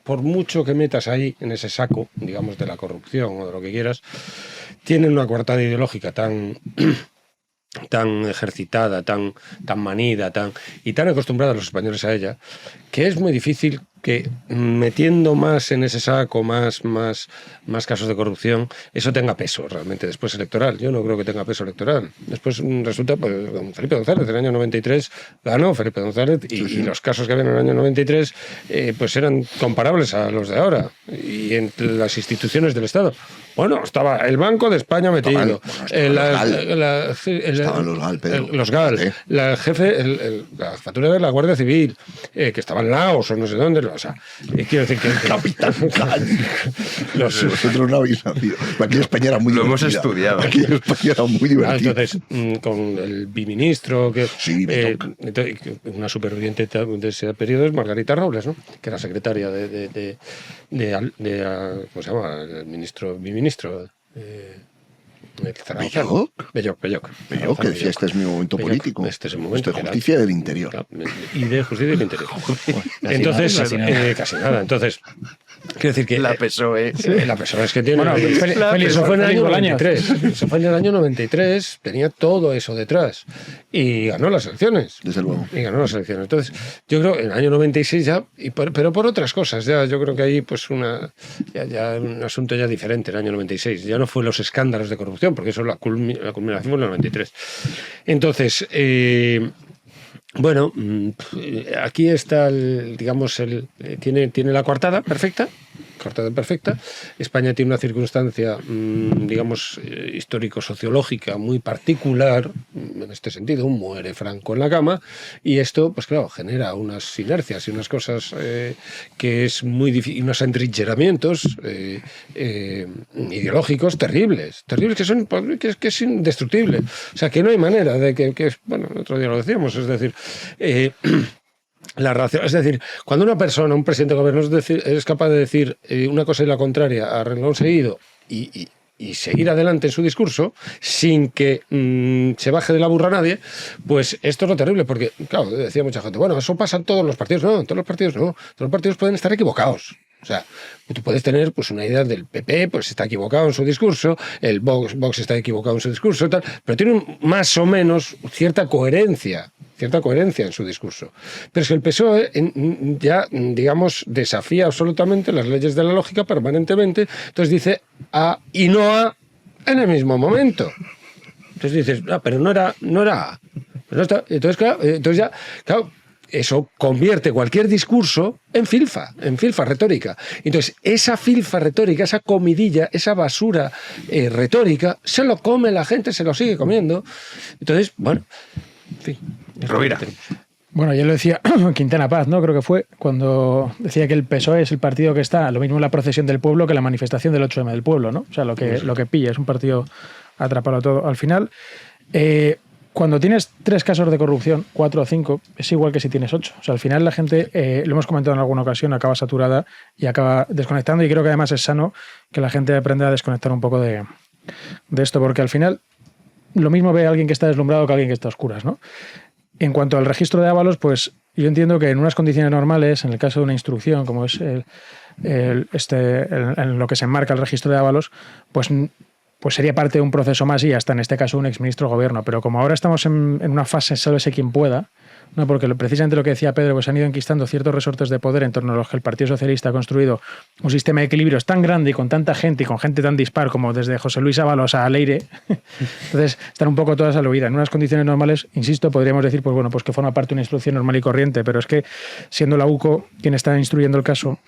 por mucho que metas ahí en ese saco, digamos, de la corrupción o de lo que quieras, tienen una coartada ideológica tan ejercitada, tan manida, y tan acostumbrados los españoles a ella, que es muy difícil que metiendo más en ese saco, más casos de corrupción, eso tenga peso realmente después electoral. Yo no creo que tenga peso electoral. Después resulta, pues, Felipe González, en el año 93 ganó Felipe González, y los casos que había en el año 93 pues eran comparables a los de ahora, y en las instituciones del Estado. Bueno, estaba el Banco de España metido, estaban los GAL, la jefatura de la Guardia Civil, que estaba en Laos o no sé dónde. O sea, quiero decir que Capitán GAL. Vosotros no habéis nacido. Aquí en España era muy lo divertida. Hemos estudiado. Aquí en España era muy divertido. Entonces, con el biministro, sí, una superviviente de ese periodo es Margarita Robles, ¿no? Que era secretaria de ¿cómo se llama? El biministro. Belloc, que decía, este es mi momento político. Este es el momento de justicia del interior. Y de justicia del interior. Entonces, casi nada. Entonces, quiero decir que... La PSOE. La PSOE es que tiene... Bueno, eso fue en el año 93. Eso fue en el año 93. Tenía todo eso detrás. Y ganó las elecciones. Desde luego. Y ganó las elecciones. Entonces, yo creo en el año 96 ya, pero por otras cosas. Ya yo creo que ahí pues ya un asunto ya diferente en el año 96. Ya no fue los escándalos de corrupción, porque eso la culminación fue en el 93. Entonces, bueno, aquí está, tiene la coartada perfecta, carta perfecta. España tiene una circunstancia, digamos, histórico-sociológica muy particular, en este sentido, muere Franco en la cama, y esto, pues claro, genera unas inercias y unas cosas que es muy difícil, unos entrincheramientos ideológicos terribles, que es indestructible. O sea, que no hay manera de que bueno, el otro día lo decíamos, es decir, es decir, cuando una persona, un presidente de gobierno es capaz de decir una cosa y la contraria a renglón seguido y seguir adelante en su discurso sin que se baje de la burra nadie, pues esto es lo terrible, porque, claro, decía mucha gente, bueno, eso pasa en todos los partidos. No, en todos los partidos no. Todos los partidos pueden estar equivocados. O sea, tú puedes tener pues una idea del PP, pues está equivocado en su discurso, el Vox está equivocado en su discurso, tal, pero tiene más o menos cierta coherencia en su discurso. Pero es que el PSOE ya, digamos, desafía absolutamente las leyes de la lógica permanentemente, entonces dice A y no A en el mismo momento. Entonces dices, pero no era A. Pero no está. Entonces, claro, eso convierte cualquier discurso en filfa retórica. Entonces, esa filfa retórica, esa comidilla, esa basura retórica, se lo come la gente, se lo sigue comiendo. Entonces, bueno, en fin. Rovira. Bueno, ya lo decía Quintana Paz, ¿no? Creo que fue cuando decía que el PSOE es el partido que está, lo mismo en la procesión del pueblo que la manifestación del 8M del pueblo, ¿no? O sea, lo que pilla, es un partido atrapado todo. Al final, cuando tienes 3 casos de corrupción, 4 o 5, es igual que si tienes 8. O sea, al final la gente, lo hemos comentado en alguna ocasión, acaba saturada y acaba desconectando, y creo que además es sano que la gente aprenda a desconectar un poco de esto, porque al final lo mismo ve a alguien que está deslumbrado que a alguien que está a oscuras, ¿no? En cuanto al registro de ávalos, pues yo entiendo que en unas condiciones normales, en el caso de una instrucción, como es en lo que se enmarca el registro de ávalos, pues sería parte de un proceso más y hasta en este caso un exministro de gobierno. Pero como ahora estamos en una fase sálvese quien pueda, ¿no? Porque precisamente lo que decía Pedro, pues han ido enquistando ciertos resortes de poder en torno a los que el Partido Socialista ha construido un sistema de equilibrios tan grande y con tanta gente y con gente tan dispar como desde José Luis Ábalos a Leire. Entonces están un poco todas a la huida. En unas condiciones normales, insisto, podríamos decir, pues bueno, pues que forma parte de una instrucción normal y corriente, pero es que siendo la UCO quien está instruyendo el caso,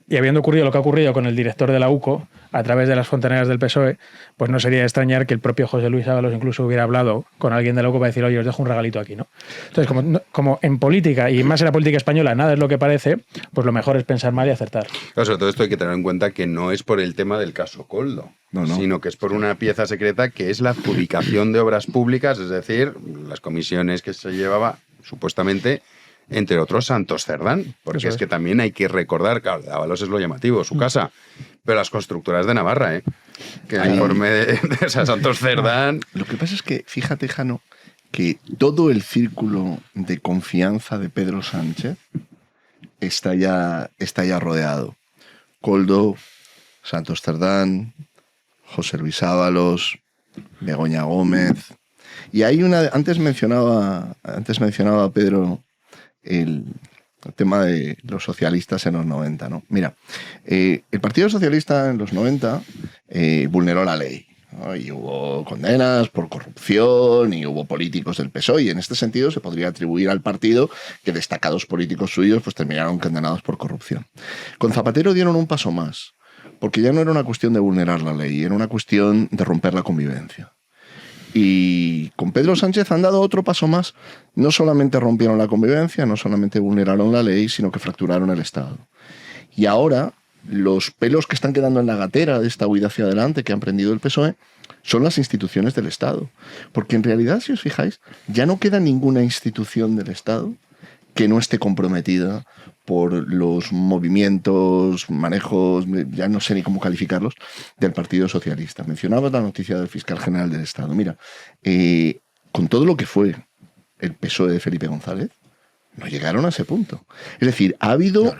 y habiendo ocurrido lo que ha ocurrido con el director de la UCO a través de las fontaneras del PSOE, pues no sería de extrañar que el propio José Luis Ábalos incluso hubiera hablado con alguien de la UCO para decir, oye, os dejo un regalito aquí, ¿no? Entonces, como en política, y más en la política española, nada es lo que parece, pues lo mejor es pensar mal y acertar. Claro, sobre todo esto hay que tener en cuenta que no es por el tema del caso Koldo, sino que es por una pieza secreta que es la adjudicación de obras públicas, es decir, las comisiones que se llevaba supuestamente, entre otros, Santos Cerdán, porque es que también hay que recordar, claro, Ábalos es lo llamativo, su casa, pero las constructoras de Navarra, que el informe de Santos Cerdán... Lo que pasa es que, fíjate, Jano, que todo el círculo de confianza de Pedro Sánchez está ya rodeado. Koldo, Santos Cerdán, José Luis Ábalos, Begoña Gómez... Y hay antes mencionaba Pedro el tema de los socialistas en los 90, ¿no? Mira, el Partido Socialista en los 90 vulneró la ley, ¿no? Y hubo condenas por corrupción y hubo políticos del PSOE, y en este sentido se podría atribuir al partido que destacados políticos suyos pues terminaron condenados por corrupción. Con Zapatero dieron un paso más, porque ya no era una cuestión de vulnerar la ley, era una cuestión de romper la convivencia. Y con Pedro Sánchez han dado otro paso más. No solamente rompieron la convivencia, no solamente vulneraron la ley, sino que fracturaron el Estado. Y ahora los pelos que están quedando en la gatera de esta huida hacia adelante que ha emprendido el PSOE son las instituciones del Estado. Porque en realidad, si os fijáis, ya no queda ninguna institución del Estado que no esté comprometida por los movimientos, manejos, ya no sé ni cómo calificarlos, del Partido Socialista. Mencionaba la noticia del fiscal general del Estado. Mira, con todo lo que fue el PSOE de Felipe González, no llegaron a ese punto. Es decir,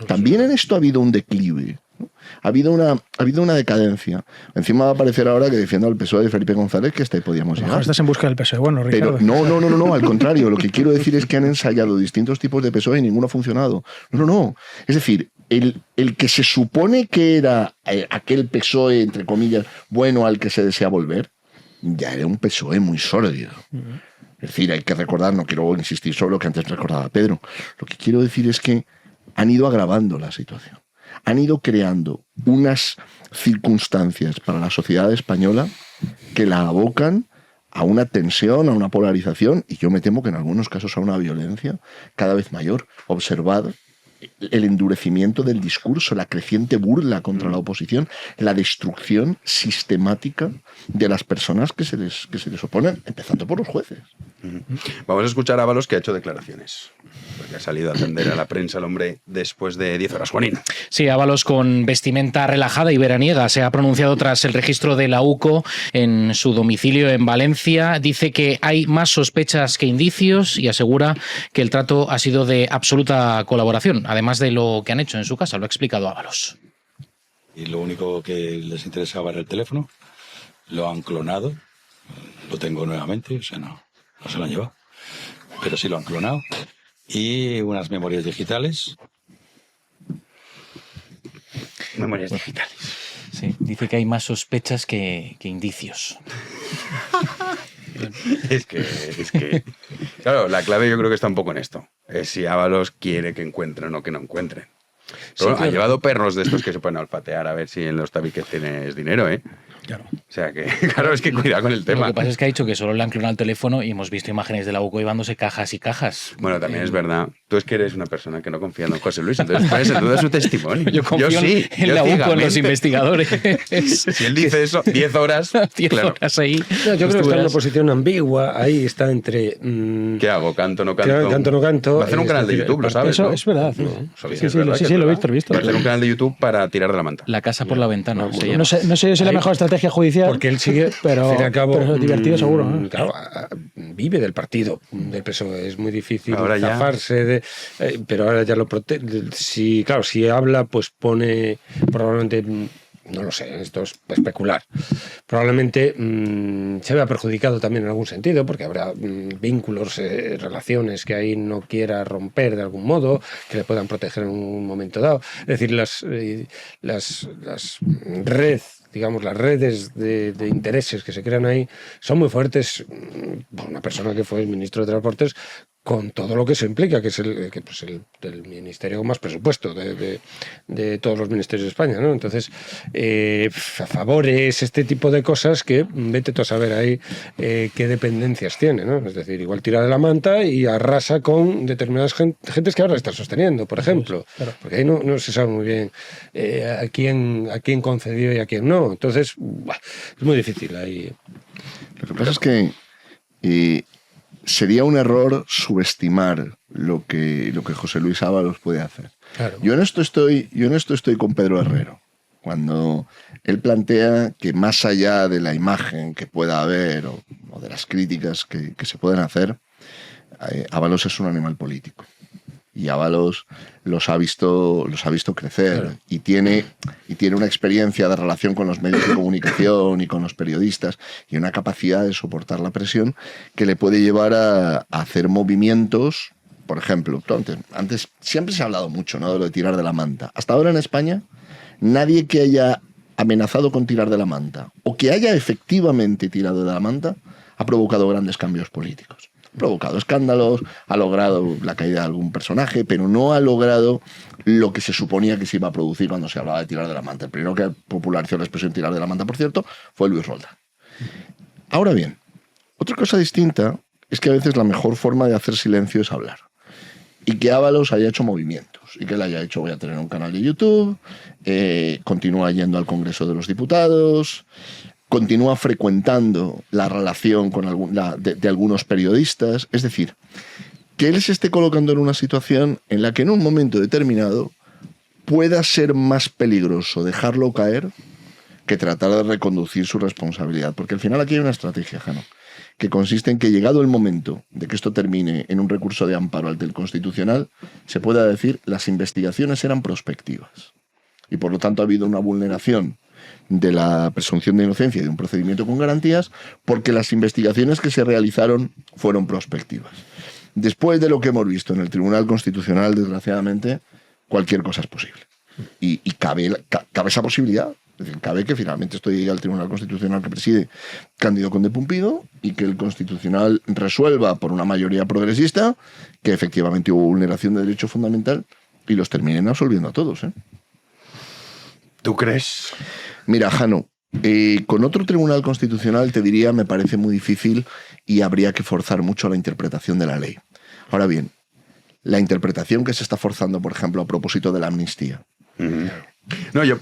también en esto ha habido un declive, ¿no? Ha habido una decadencia. Encima va a aparecer ahora que defiendo al PSOE de Felipe González, que hasta ahí podíamos llegar. Estás en busca del PSOE, bueno, Ricardo. Pero no, al contrario. Lo que quiero decir es que han ensayado distintos tipos de PSOE y ninguno ha funcionado. No. Es decir, el que se supone que era aquel PSOE, entre comillas, bueno al que se desea volver, ya era un PSOE muy sólido. Es decir, hay que recordar, no quiero insistir sobre lo que antes recordaba Pedro, lo que quiero decir es que han ido agravando la situación. han ido creando unas circunstancias para la sociedad española que la abocan a una tensión, a una polarización, y yo me temo que en algunos casos a una violencia cada vez mayor. Observad el endurecimiento del discurso, la creciente burla contra la oposición, la destrucción sistemática de las personas que se les oponen, empezando por los jueces. Vamos a escuchar a Ábalos, que ha hecho declaraciones, porque ha salido a atender a la prensa el hombre después de 10 horas. Juanín. Sí, Ábalos, con vestimenta relajada y veraniega, se ha pronunciado tras el registro de la UCO en su domicilio en Valencia. Dice que hay más sospechas que indicios y asegura que el trato ha sido de absoluta colaboración, además de lo que han hecho en su casa. Lo ha explicado Ábalos. Y lo único que les interesaba era el teléfono. Lo han clonado. Lo tengo nuevamente, o sea, no se lo han llevado. Pero sí lo han clonado. Y unas memorias digitales. Memorias digitales. Sí, dice que hay más sospechas que indicios. Es que... Claro, la clave yo creo que está un poco en esto. Es si Ábalos quiere que encuentren o que no encuentren. Pero bueno, ha llevado perros de estos que se pueden olfatear a ver si en los tabiques tienes dinero, ¿eh? Claro. O sea que, claro, es que cuidado con el tema. Lo que pasa es que ha dicho que solo le han clonado el teléfono y hemos visto imágenes de la UCO llevándose cajas y cajas. Bueno, también es verdad. Tú es que eres una persona que no confía en don José Luis, entonces puedes en todo su testimonio. Yo confío en la UCO, en los investigadores. Si él dice eso, 10 horas, 10 claro. horas ahí. No, yo creo que está en una posición ambigua. Ahí está entre... ¿Qué hago? ¿Canto, no canto? Canto, no canto. Va a hacer un canal de YouTube, lo sabes, Eso ¿no? es verdad. Sí, lo he visto. Va a hacer un canal de YouTube para tirar de la manta. La casa por la ventana. No sé si es la mejor estrategia judicial. Porque él sigue, pero, al fin y al cabo, pero divertido seguro. Claro, vive del partido del PSOE. Es muy difícil ahora zafarse de... pero ahora ya lo protege. Si habla, pues pone probablemente... No lo sé, esto es especular. Probablemente se vea perjudicado también en algún sentido, porque habrá vínculos, relaciones que ahí no quiera romper de algún modo, que le puedan proteger en un momento dado. Es decir, las redes de intereses que se crean ahí son muy fuertes. Una persona que fue ministro de Transportes, con todo lo que eso implica, que es el ministerio con más presupuesto de todos los ministerios de España, ¿no? Entonces, favores, este tipo de cosas que vete tú a saber ahí qué dependencias tiene, ¿no? Es decir, igual tira de la manta y arrasa con determinadas gentes que ahora están sosteniendo, por ejemplo. Claro. Porque ahí no se sabe muy bien a quién concedió y a quién no. Entonces, es muy difícil ahí. Lo que pasa es que sería un error subestimar lo que José Luis Ábalos puede hacer. Claro. Yo en esto estoy con Pedro Herrero, cuando él plantea que más allá de la imagen que pueda haber o de las críticas que se pueden hacer, Ábalos es un animal político. Y Ábalos los ha visto crecer, claro. y tiene una experiencia de relación con los medios de comunicación y con los periodistas y una capacidad de soportar la presión que le puede llevar a hacer movimientos. Por ejemplo, antes siempre se ha hablado mucho, ¿no?, de lo de tirar de la manta. Hasta ahora en España, nadie que haya amenazado con tirar de la manta o que haya efectivamente tirado de la manta ha provocado grandes cambios políticos. Ha provocado escándalos, ha logrado la caída de algún personaje, pero no ha logrado lo que se suponía que se iba a producir cuando se hablaba de tirar de la manta. El primero que popularizó la expresión tirar de la manta, por cierto, fue Luis Roldán. Ahora bien, otra cosa distinta es que a veces la mejor forma de hacer silencio es hablar. Y que Ábalos haya hecho movimientos, y que él haya hecho, voy a tener un canal de YouTube, continúa yendo al Congreso de los Diputados, continúa frecuentando la relación con de algunos periodistas. Es decir, que él se esté colocando en una situación en la que en un momento determinado pueda ser más peligroso dejarlo caer que tratar de reconducir su responsabilidad. Porque al final aquí hay una estrategia, Jano, que consiste en que, llegado el momento de que esto termine en un recurso de amparo ante el Constitucional, se pueda decir las investigaciones eran prospectivas. Y por lo tanto ha habido una vulneración de la presunción de inocencia y de un procedimiento con garantías porque las investigaciones que se realizaron fueron prospectivas. Después de lo que hemos visto en el Tribunal Constitucional, desgraciadamente, cualquier cosa es posible. Y cabe esa posibilidad. Es decir, cabe que finalmente esto llegue al Tribunal Constitucional que preside Cándido Conde Pumpido y que el Constitucional resuelva por una mayoría progresista que efectivamente hubo vulneración de derecho fundamental y los terminen absolviendo a todos, ¿eh? ¿Tú crees? Mira, Jano, con otro tribunal constitucional te diría me parece muy difícil y habría que forzar mucho la interpretación de la ley. Ahora bien, la interpretación que se está forzando, por ejemplo, a propósito de la amnistía. No, yo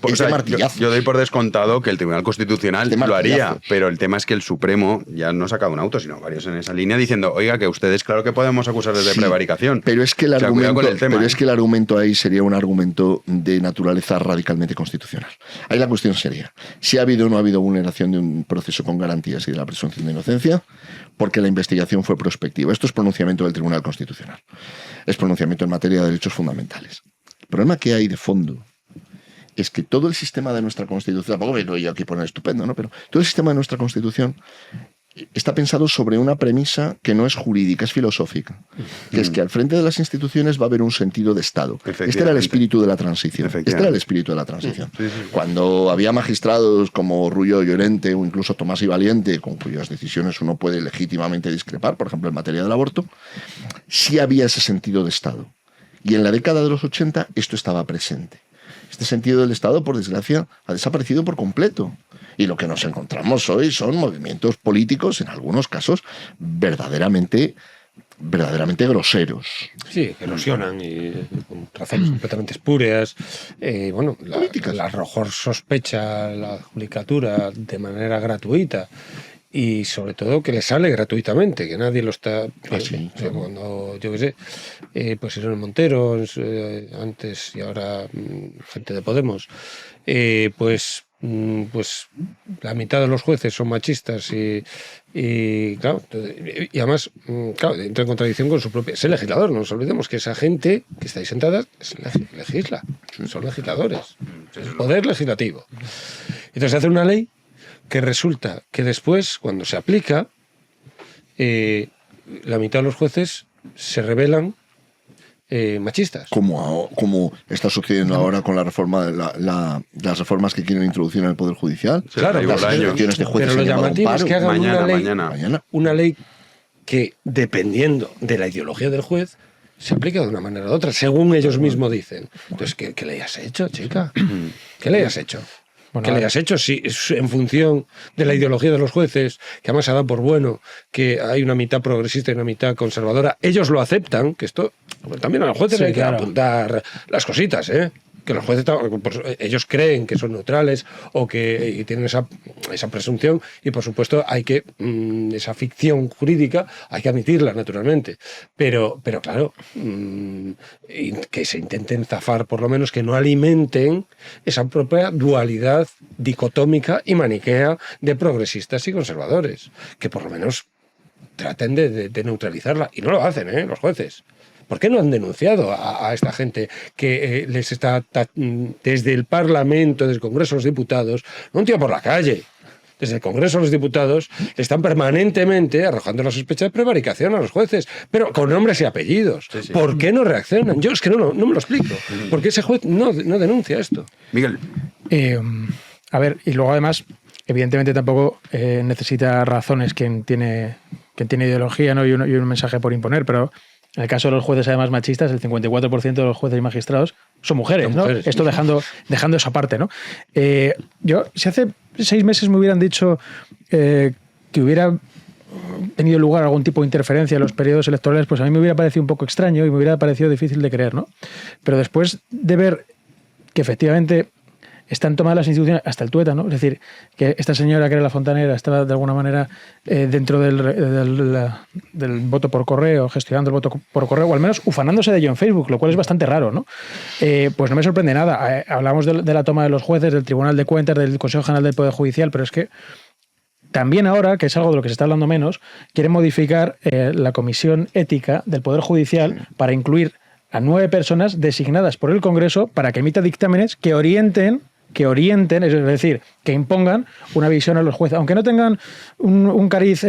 doy por descontado que el Tribunal Constitucional lo haría, pero el tema es que el Supremo ya no ha sacado un auto, sino varios en esa línea, diciendo, oiga, que ustedes claro que podemos acusarles de prevaricación. Pero es que el argumento ahí sería un argumento de naturaleza radicalmente constitucional. Ahí la cuestión sería, si ha habido o no ha habido vulneración de un proceso con garantías y de la presunción de inocencia, porque la investigación fue prospectiva. Esto es pronunciamiento del Tribunal Constitucional. Es pronunciamiento en materia de derechos fundamentales. El problema que hay de fondo es que todo el sistema de nuestra Constitución, tampoco vengo yo aquí a poner estupendo, ¿no? Pero todo el sistema de nuestra Constitución está pensado sobre una premisa que no es jurídica, es filosófica, que es que al frente de las instituciones va a haber un sentido de Estado. Este era el espíritu de la transición. Cuando había magistrados como Rullo Llorente o incluso Tomás y Valiente, con cuyas decisiones uno puede legítimamente discrepar, por ejemplo en materia del aborto, sí había ese sentido de Estado. Y en la década de los 80 esto estaba presente. Este sentido del Estado, por desgracia, ha desaparecido por completo. Y lo que nos encontramos hoy son movimientos políticos, en algunos casos, verdaderamente groseros. Sí, que erosionan y con razones completamente espurias. La arrojó sospecha a la judicatura de manera gratuita. Y sobre todo que le sale gratuitamente, que nadie lo está... Cuando, yo qué sé, pues Irene Montero, antes y ahora gente de Podemos, pues la mitad de los jueces son machistas y claro, y además, claro, entra en contradicción con su propia... Es el legislador, no nos olvidemos que esa gente que está ahí sentada legisla, son legisladores, es el poder legislativo. Entonces se hace una ley que resulta que después, cuando se aplica, la mitad de los jueces se revelan machistas. Como está sucediendo ahora con la reforma las reformas que quieren introducir en el Poder Judicial. Claro, las elecciones de jueces. Pero lo llamativo es que hagan mañana. una ley que, dependiendo de la ideología del juez, se aplica de una manera u otra, según ellos mismos dicen. Entonces, ¿qué ley has hecho, chica? ¿Qué ley has hecho? ¿Qué le has hecho? Si en función de la ideología de los jueces, que además se ha dado por bueno que hay una mitad progresista y una mitad conservadora, ellos lo aceptan, que esto también a los jueces hay que apuntar las cositas, que los jueces ellos creen que son neutrales o que tienen esa presunción y por supuesto hay que esa ficción jurídica hay que admitirla naturalmente, pero claro, que se intenten zafar, por lo menos que no alimenten esa propia dualidad dicotómica y maniquea de progresistas y conservadores, que por lo menos traten de neutralizarla, y no lo hacen los jueces. ¿Por qué no han denunciado a esta gente que les está desde el Parlamento, desde el Congreso de los Diputados, no un tío por la calle, desde el Congreso de los Diputados, le están permanentemente arrojando la sospecha de prevaricación a los jueces, pero con nombres y apellidos? Sí. ¿Por qué no reaccionan? Yo es que no me lo explico. ¿Por qué ese juez no denuncia esto? Miguel. A ver, y luego además, evidentemente tampoco necesita razones quien tiene ideología, ¿no? y un mensaje por imponer, pero en el caso de los jueces además machistas, el 54% de los jueces y magistrados son mujeres, ¿no? Esto dejando esa parte, ¿no? Si hace 6 meses me hubieran dicho que hubiera tenido lugar algún tipo de interferencia en los periodos electorales, pues a mí me hubiera parecido un poco extraño y me hubiera parecido difícil de creer, ¿no? Pero después de ver que efectivamente están tomadas las instituciones, hasta el tueta, ¿no? Es decir, que esta señora que era la fontanera estaba de alguna manera dentro del voto por correo, gestionando el voto por correo, o al menos ufanándose de ello en Facebook, lo cual es bastante raro, ¿no? Pues no me sorprende nada. Hablamos de la toma de los jueces, del Tribunal de Cuentas, del Consejo General del Poder Judicial, pero es que también ahora, que es algo de lo que se está hablando menos, quieren modificar la Comisión Ética del Poder Judicial para incluir a 9 personas designadas por el Congreso para que emita dictámenes que orienten, es decir, que impongan una visión a los jueces, aunque no tengan un cariz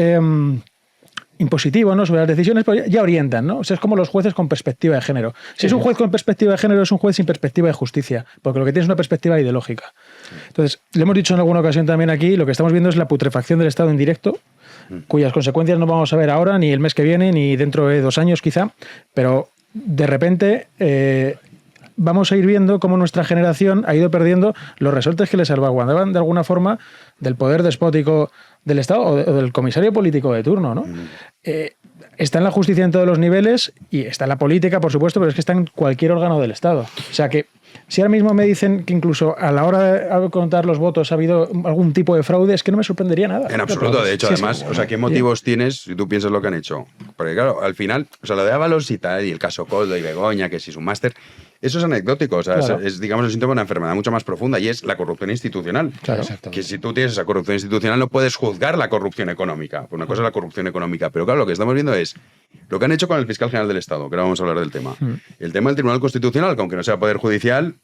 impositivo, ¿no?, sobre las decisiones, pero ya orientan, ¿no? O sea, es como los jueces con perspectiva de género. Si es un juez con perspectiva de género, es un juez sin perspectiva de justicia, porque lo que tiene es una perspectiva ideológica. Entonces, le hemos dicho en alguna ocasión también aquí, lo que estamos viendo es la putrefacción del Estado en directo, cuyas consecuencias no vamos a ver ahora, ni el mes que viene, ni dentro de 2 años quizá, pero de repente vamos a ir viendo cómo nuestra generación ha ido perdiendo los resortes que le salvaguardaban de alguna forma del poder despótico del Estado o del comisario político de turno, ¿no? Está en la justicia en todos los niveles y está en la política, por supuesto, pero es que está en cualquier órgano del Estado. O sea que si ahora mismo me dicen que incluso a la hora de contar los votos ha habido algún tipo de fraude, es que no me sorprendería nada. En absoluto, de hecho, Sí, además, sí. o sea, ¿qué motivos tienes si tú piensas lo que han hecho? Porque claro, al final, o sea, lo de Ábalos y tal, y el caso Coldo y Begoña, que si es un máster, eso es anecdótico, o sea, Claro. es, digamos, el síntoma de una enfermedad mucho más profunda y es la corrupción institucional. Claro. Que si tú tienes esa corrupción institucional no puedes juzgar la corrupción económica. Una cosa es la corrupción económica, pero claro, lo que estamos viendo es lo que han hecho con el fiscal general del Estado, que ahora vamos a hablar del tema. El tema del Tribunal Constitucional, que aunque no sea poder judicial,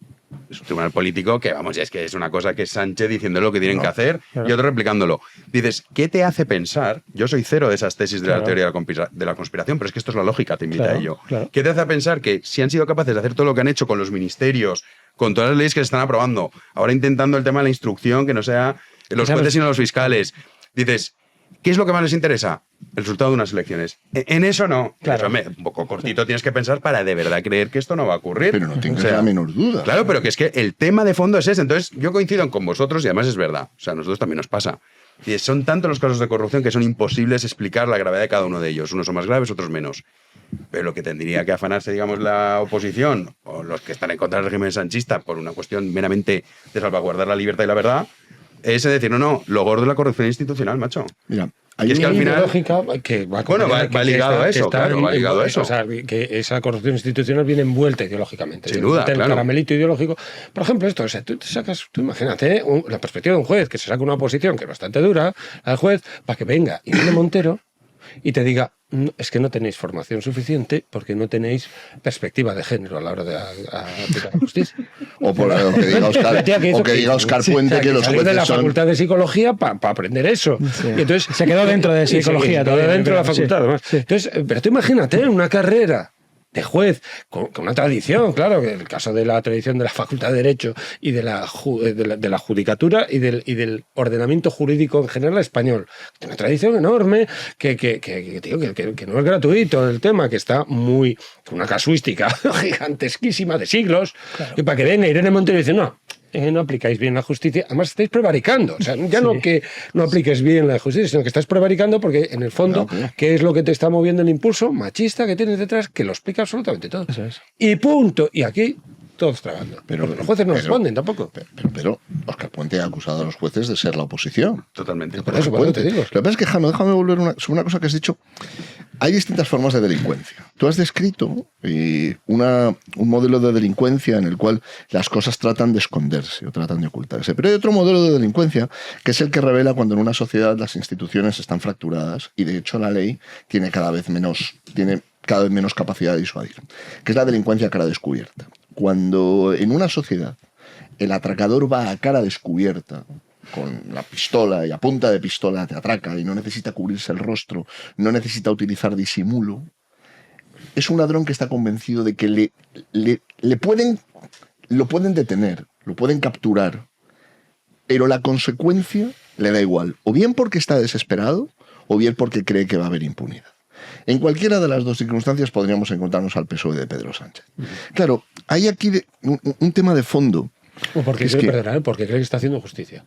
es un tribunal político que, vamos, es que es una cosa que es Sánchez diciendo lo que tienen que hacer claro. y otro replicándolo. Dices, ¿qué te hace pensar? Yo soy cero de esas tesis de la Claro. teoría de la conspiración, pero es que esto es la lógica, te invita Claro, a ello. claro. ¿Qué te hace pensar que si han sido capaces de hacer todo lo que han hecho con los ministerios, con todas las leyes que se están aprobando, ahora intentando el tema de la instrucción, que no sea los Claro. jueces sino los fiscales, dices, ¿qué es lo que más les interesa? El resultado de unas elecciones. En eso no. Claro. Eso, hombre, un poco cortito tienes que pensar para de verdad creer que esto no va a ocurrir. Pero no tengas O sea, la menor duda. Claro, pero que es que el tema de fondo es ese. Entonces, yo coincido con vosotros y además es verdad. O sea, a nosotros también nos pasa. Y son tantos los casos de corrupción que son imposibles explicar la gravedad de cada uno de ellos. Unos son más graves, otros menos. Pero lo que tendría que afanarse, digamos, la oposición o los que están en contra del régimen sanchista por una cuestión meramente de salvaguardar la libertad y la verdad es decir, no, lo gordo de la corrupción institucional, macho. Mira, Y es que al final... ideológica que va, Bueno, va que ligado está- a que eso, está claro, va ligado a eso. O sea, que esa corrupción institucional viene envuelta ideológicamente. Sin duda, El claro. caramelito ideológico. Por ejemplo, esto, o sea, tú imagínate la perspectiva de un juez que se saca una oposición que es bastante dura, al juez, para que venga Irene Montero y te diga, "No, es que no tenéis formación suficiente porque no tenéis perspectiva de género a la hora de aplicar la justicia". O por lo que diga Oscar, Tía, o que diga Oscar Puente que los salió de la jueces son... facultad de psicología para aprender eso. Y entonces, Se quedó dentro de y se psicología quedó todavía, dentro de la creo. facultad, Sí. además. Sí. Entonces, pero tú imagínate una carrera de juez con una tradición, claro, que el caso de la tradición de la Facultad de Derecho y de la judicatura y del ordenamiento jurídico en general español. Tiene una tradición enorme que no es gratuito el tema, que está muy... una casuística gigantesquísima de siglos, y para que venga Irene Montero y dice, no aplicáis bien la justicia, además estáis prevaricando. O sea, ya no que no apliques bien la justicia, sino que estás prevaricando porque en el fondo, ¿qué es lo que te está moviendo el impulso machista que tienes detrás? Que lo explica absolutamente todo. Eso es. Y punto. Y aquí todos trabajando. Pero- Porque los jueces no pero- responden tampoco. Pero Oscar Puente ha acusado a los jueces de ser la oposición. Totalmente. Por eso te digo. Lo que pasa es que, Jano, déjame volver sobre una cosa que has dicho. Hay distintas formas de delincuencia. Tú has descrito un modelo de delincuencia en el cual las cosas tratan de esconderse o tratan de ocultarse. Pero hay otro modelo de delincuencia que es el que revela cuando en una sociedad las instituciones están fracturadas y, de hecho, la ley tiene cada vez menos capacidad de disuadir, que es la delincuencia a cara descubierta. Cuando en una sociedad el atracador va a cara descubierta con la pistola y a punta de pistola te atraca y no necesita cubrirse el rostro, no necesita utilizar disimulo, es un ladrón que está convencido de que lo pueden detener, lo pueden capturar, pero la consecuencia le da igual, o bien porque está desesperado, o bien porque cree que va a haber impunidad. En cualquiera de las dos circunstancias podríamos encontrarnos al PSOE de Pedro Sánchez. Claro, hay aquí un tema de fondo. O porque Es cree, que- perdonad, porque cree que está haciendo justicia.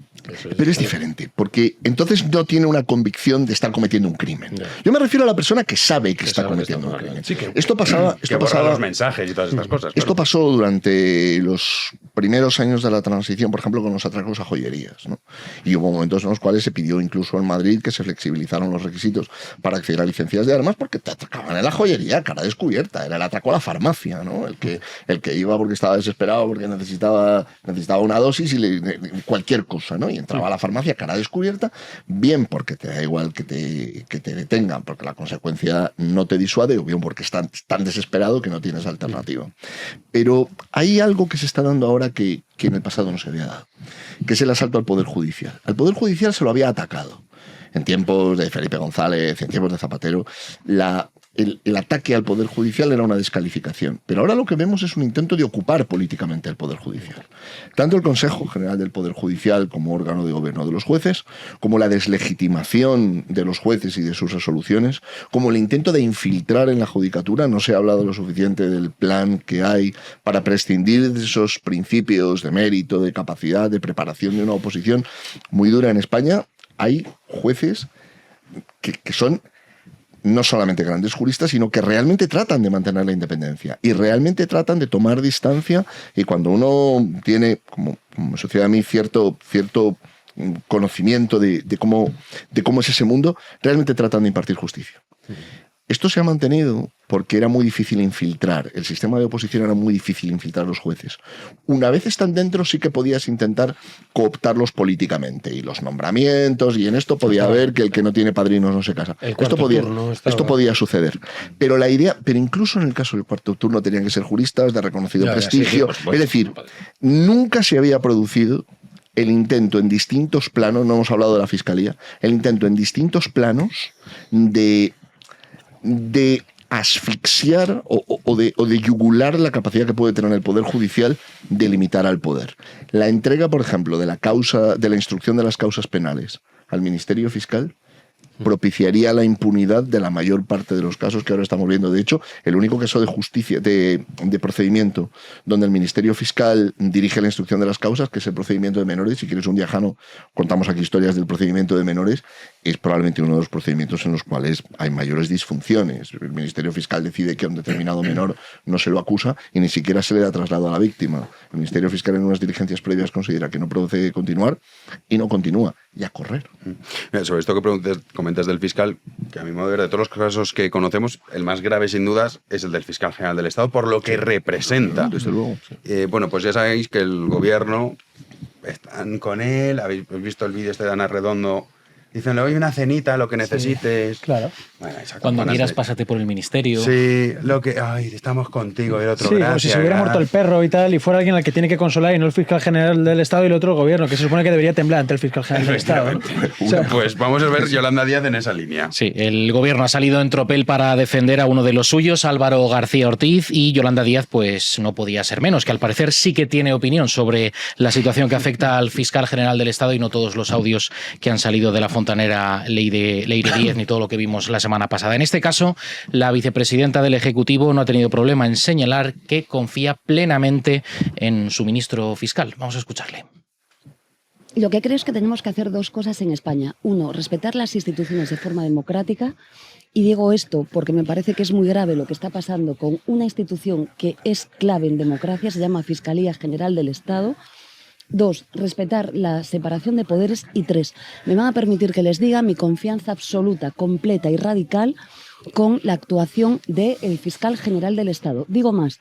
Pero es diferente, porque entonces no tiene una convicción de estar cometiendo un crimen. No. Yo me refiero a la persona que sabe que está sabe que cometiendo un está mal. crimen. Sí, que- Esto pasaba... que borra los mensajes y todas estas cosas. Esto claro. pasó durante los primeros años de la transición, por ejemplo, con los atracos a joyerías, ¿no? Y hubo momentos en los cuales se pidió incluso en Madrid que se flexibilizaron los requisitos para acceder a licencias de armas porque te atracaban en la joyería, cara descubierta. Era el atraco a la farmacia, ¿no? El que iba porque estaba desesperado, porque necesitaba una dosis y cualquier cosa, ¿no? Y entraba a la farmacia cara descubierta, bien porque te da igual que te detengan, porque la consecuencia no te disuade, o bien porque estás tan desesperado que no tienes alternativa. Pero hay algo que se está dando ahora que en el pasado no se había dado, que es el asalto al Poder Judicial. Al Poder Judicial se lo había atacado. En tiempos de Felipe González, en tiempos de Zapatero, la el ataque al Poder Judicial era una descalificación. Pero ahora lo que vemos es un intento de ocupar políticamente el Poder Judicial. Tanto el Consejo General del Poder Judicial como órgano de gobierno de los jueces, como la deslegitimación de los jueces y de sus resoluciones, como el intento de infiltrar en la judicatura. No se ha hablado lo suficiente del plan que hay para prescindir de esos principios de mérito, de capacidad, de preparación de una oposición muy dura en España. Hay jueces que son no solamente grandes juristas, sino que realmente tratan de mantener la independencia y realmente tratan de tomar distancia, y cuando uno tiene, como sociedad a mí, cierto conocimiento de cómo es ese mundo, realmente tratan de impartir justicia. Esto se ha mantenido porque era muy difícil infiltrar. El sistema de oposición era muy difícil infiltrar a los jueces. Una vez están dentro, sí que podías intentar cooptarlos políticamente. Y los nombramientos, y en esto podía haber que el que no tiene padrinos no se casa. Esto podía suceder. Pero la idea, pero incluso en el caso del cuarto turno tenían que ser juristas de reconocido prestigio. Es decir, nunca se había producido el intento en distintos planos, no hemos hablado de la Fiscalía, el intento en distintos planos de asfixiar o de yugular la capacidad que puede tener el Poder Judicial de limitar al poder. La entrega, por ejemplo, de la instrucción de las causas penales al Ministerio Fiscal propiciaría la impunidad de la mayor parte de los casos que ahora estamos viendo. De hecho, el único caso de justicia, de procedimiento, donde el Ministerio Fiscal dirige la instrucción de las causas, que es el procedimiento de menores, si quieres un viajano, contamos aquí historias del procedimiento de menores, es probablemente uno de los procedimientos en los cuales hay mayores disfunciones. El Ministerio Fiscal decide que a un determinado menor no se lo acusa y ni siquiera se le da traslado a la víctima. El Ministerio Fiscal en unas diligencias previas considera que no procede continuar y no continúa, y a correr. Sobre esto que comentas del fiscal, que a mi modo de ver, de todos los casos que conocemos, el más grave sin dudas es el del fiscal general del Estado, por lo que representa. Desde luego. Bueno, pues ya sabéis que el gobierno están con él, habéis visto el vídeo de Ana Redondo, dicen, le doy una cenita, lo que necesites. Sí, claro. Bueno, cuando quieras, pásate por el ministerio. Sí, estamos contigo, el otro, sí, gracias. Como si se hubiera muerto el perro y tal, y fuera alguien al que tiene que consolar y no el fiscal general del Estado y el otro el gobierno, que se supone que debería temblar ante el fiscal general del Estado, ¿no? O sea, pues vamos a ver Yolanda Díaz en esa línea. Sí, el gobierno ha salido en tropel para defender a uno de los suyos, Álvaro García Ortiz, y Yolanda Díaz pues no podía ser menos, que al parecer sí que tiene opinión sobre la situación que afecta al fiscal general del Estado y no todos los audios que han salido de la fontanera Leire Díez ni todo lo que vimos la semana pasada. En este caso, la vicepresidenta del Ejecutivo no ha tenido problema en señalar que confía plenamente en su ministro fiscal. Vamos a escucharle. Lo que creo es que tenemos que hacer dos cosas en España. Uno, respetar las instituciones de forma democrática. Y digo esto porque me parece que es muy grave lo que está pasando con una institución que es clave en democracia, se llama Fiscalía General del Estado. 2, respetar la separación de poderes. Y 3, me van a permitir que les diga mi confianza absoluta, completa y radical con la actuación del fiscal general del Estado. Digo más.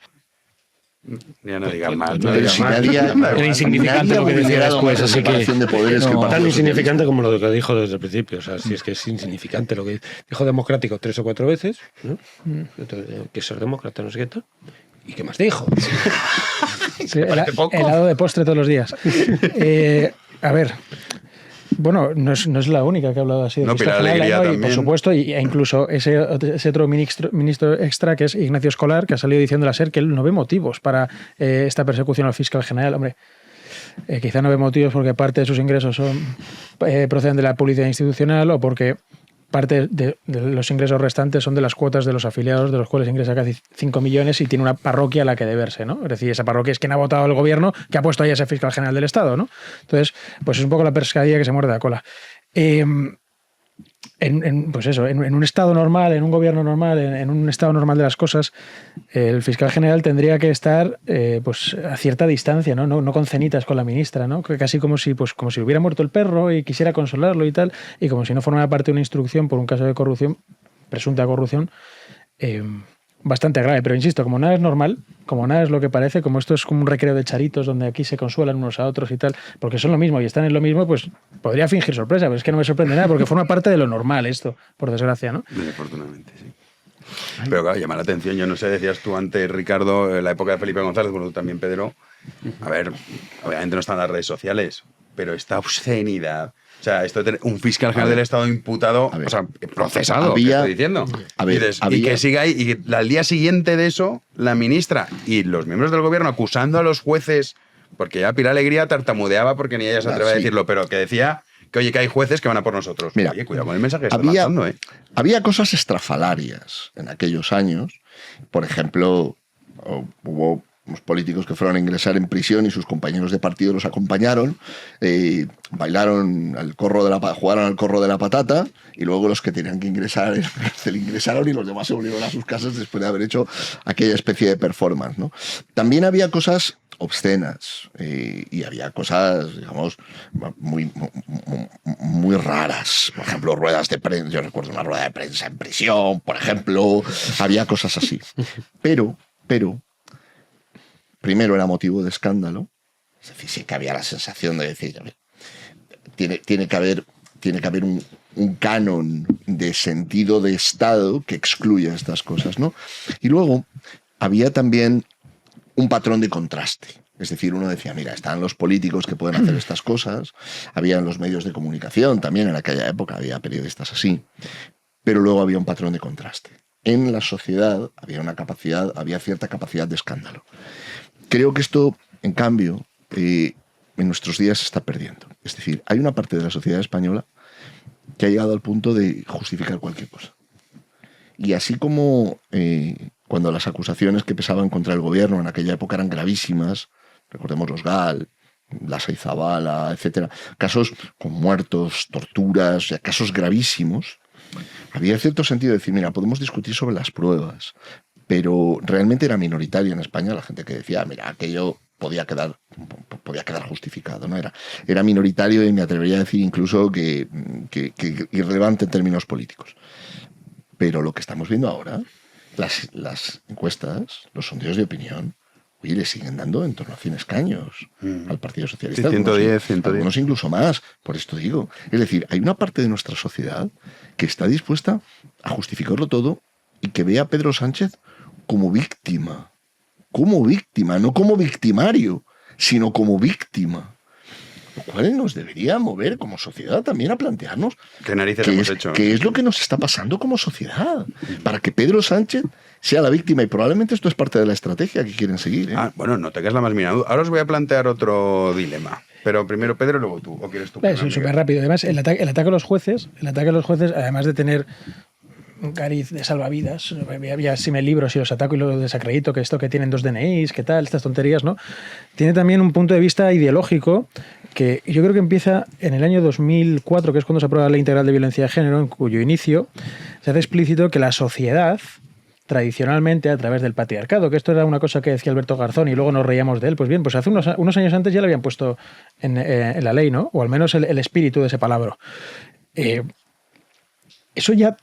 Ya no digas más. Era insignificante lo que decía después, así que tan insignificante como lo que dijo desde el principio. O sea, si es que es insignificante lo que dijo democrático 3 o 4 veces, ¿no? Que ser demócrata, no sé qué tal. ¿Y qué más dijo? Sí, helado de postre todos los días. A ver, bueno, no es la única que ha hablado así. No, Pilar Alegría también. Por supuesto, e incluso ese otro ministro extra, que es Ignacio Escolar, que ha salido diciendo a la SER que él no ve motivos para esta persecución al fiscal general. Hombre, quizá no ve motivos porque parte de sus ingresos proceden de la publicidad institucional o porque parte de los ingresos restantes son de las cuotas de los afiliados, de los cuales ingresa casi 5 millones y tiene una parroquia a la que deberse, ¿no? Es decir, esa parroquia es quien ha votado el gobierno que ha puesto ahí a ese fiscal general del Estado, ¿no? Entonces, pues es un poco la pescadilla que se muerde la cola. Pues eso, en un Estado normal, en un gobierno normal, en un estado normal de las cosas, el fiscal general tendría que estar pues a cierta distancia, no con cenitas con la ministra, ¿no? Casi como si hubiera muerto el perro y quisiera consolarlo y tal, y como si no formara parte de una instrucción por un caso de corrupción, presunta corrupción, bastante grave. Pero insisto, como nada es normal, como nada es lo que parece, como esto es como un recreo de charitos donde aquí se consuelan unos a otros y tal, porque son lo mismo y están en lo mismo, pues podría fingir sorpresa, pero es que no me sorprende nada porque forma parte de lo normal esto, por desgracia, ¿no? Afortunadamente, sí. Pero claro, llama la atención, yo no sé, decías tú antes, Ricardo, la época de Felipe González, bueno, tú también, Pedro, a ver, obviamente no están las redes sociales, pero esta obscenidad, o sea, esto de tener un fiscal general del Estado imputado, o sea, procesado, ¿qué estoy diciendo? Y que siga ahí, y al día siguiente de eso, la ministra y los miembros del gobierno acusando a los jueces, porque ya Pilar Alegría tartamudeaba porque ni ella se atreve a decirlo, pero que decía que, oye, que hay jueces que van a por nosotros. Mira, oye, cuidado con el mensaje que está lanzando, ¿eh? Había cosas estrafalarias en aquellos años. Por ejemplo, hubo unos políticos que fueron a ingresar en prisión y sus compañeros de partido los acompañaron, bailaron jugaron al corro de la patata, y luego los que tenían que ingresar en la cárcel ingresaron y los demás se volvieron a sus casas después de haber hecho aquella especie de performance, ¿no? También había cosas obscenas y había cosas, digamos, muy raras. Por ejemplo, ruedas de prensa. Yo recuerdo una rueda de prensa en prisión, por ejemplo. Había cosas así. Pero primero era motivo de escándalo. Es decir, sí que había la sensación de decir, tiene que haber un canon de sentido de Estado que excluya estas cosas, ¿no? Y luego había también un patrón de contraste. Es decir, uno decía, mira, están los políticos que pueden hacer estas cosas, había los medios de comunicación, también en aquella época había periodistas así, pero luego había un patrón de contraste. En la sociedad había cierta capacidad de escándalo. Creo que esto, en cambio, en nuestros días se está perdiendo. Es decir, hay una parte de la sociedad española que ha llegado al punto de justificar cualquier cosa. Y así como cuando las acusaciones que pesaban contra el gobierno en aquella época eran gravísimas, recordemos los GAL, la Saizabala, etcétera, casos con muertos, torturas, o sea, casos gravísimos, había cierto sentido de decir, mira, podemos discutir sobre las pruebas, pero realmente era minoritaria en España la gente que decía, mira, aquello podía quedar justificado, ¿no? Era minoritario y me atrevería a decir incluso que irrelevante en términos políticos. Pero lo que estamos viendo ahora, las encuestas, los sondeos de opinión, oye, le siguen dando en torno a 100 escaños al Partido Socialista. Sí, 110. Algunos incluso más, por esto digo. Es decir, hay una parte de nuestra sociedad que está dispuesta a justificarlo todo y que ve a Pedro Sánchez como víctima. Como víctima, no como victimario, sino como víctima. Lo cual nos debería mover como sociedad también a plantearnos ¿qué narices hemos hecho? ¿Qué es lo que nos está pasando como sociedad? Para que Pedro Sánchez sea la víctima, y probablemente esto es parte de la estrategia que quieren seguir, ¿eh? Bueno, no tengas la más mínima duda. Ahora os voy a plantear otro dilema. Pero primero Pedro, luego tú. ¿O quieres tú? Sí, súper rápido. Además, el ataque a los jueces, además de tener un cariz de salvavidas, ya si me libro, si los ataco y los desacredito, que esto que tienen 2 DNIs, que tal, estas tonterías, ¿no? Tiene también un punto de vista ideológico que yo creo que empieza en el año 2004, que es cuando se aprueba la Ley Integral de Violencia de Género, en cuyo inicio se hace explícito que la sociedad, tradicionalmente, a través del patriarcado, que esto era una cosa que decía Alberto Garzón y luego nos reíamos de él, pues bien, pues hace unos años antes ya lo habían puesto en la ley, ¿no? O al menos el espíritu de ese palabra. Eso ya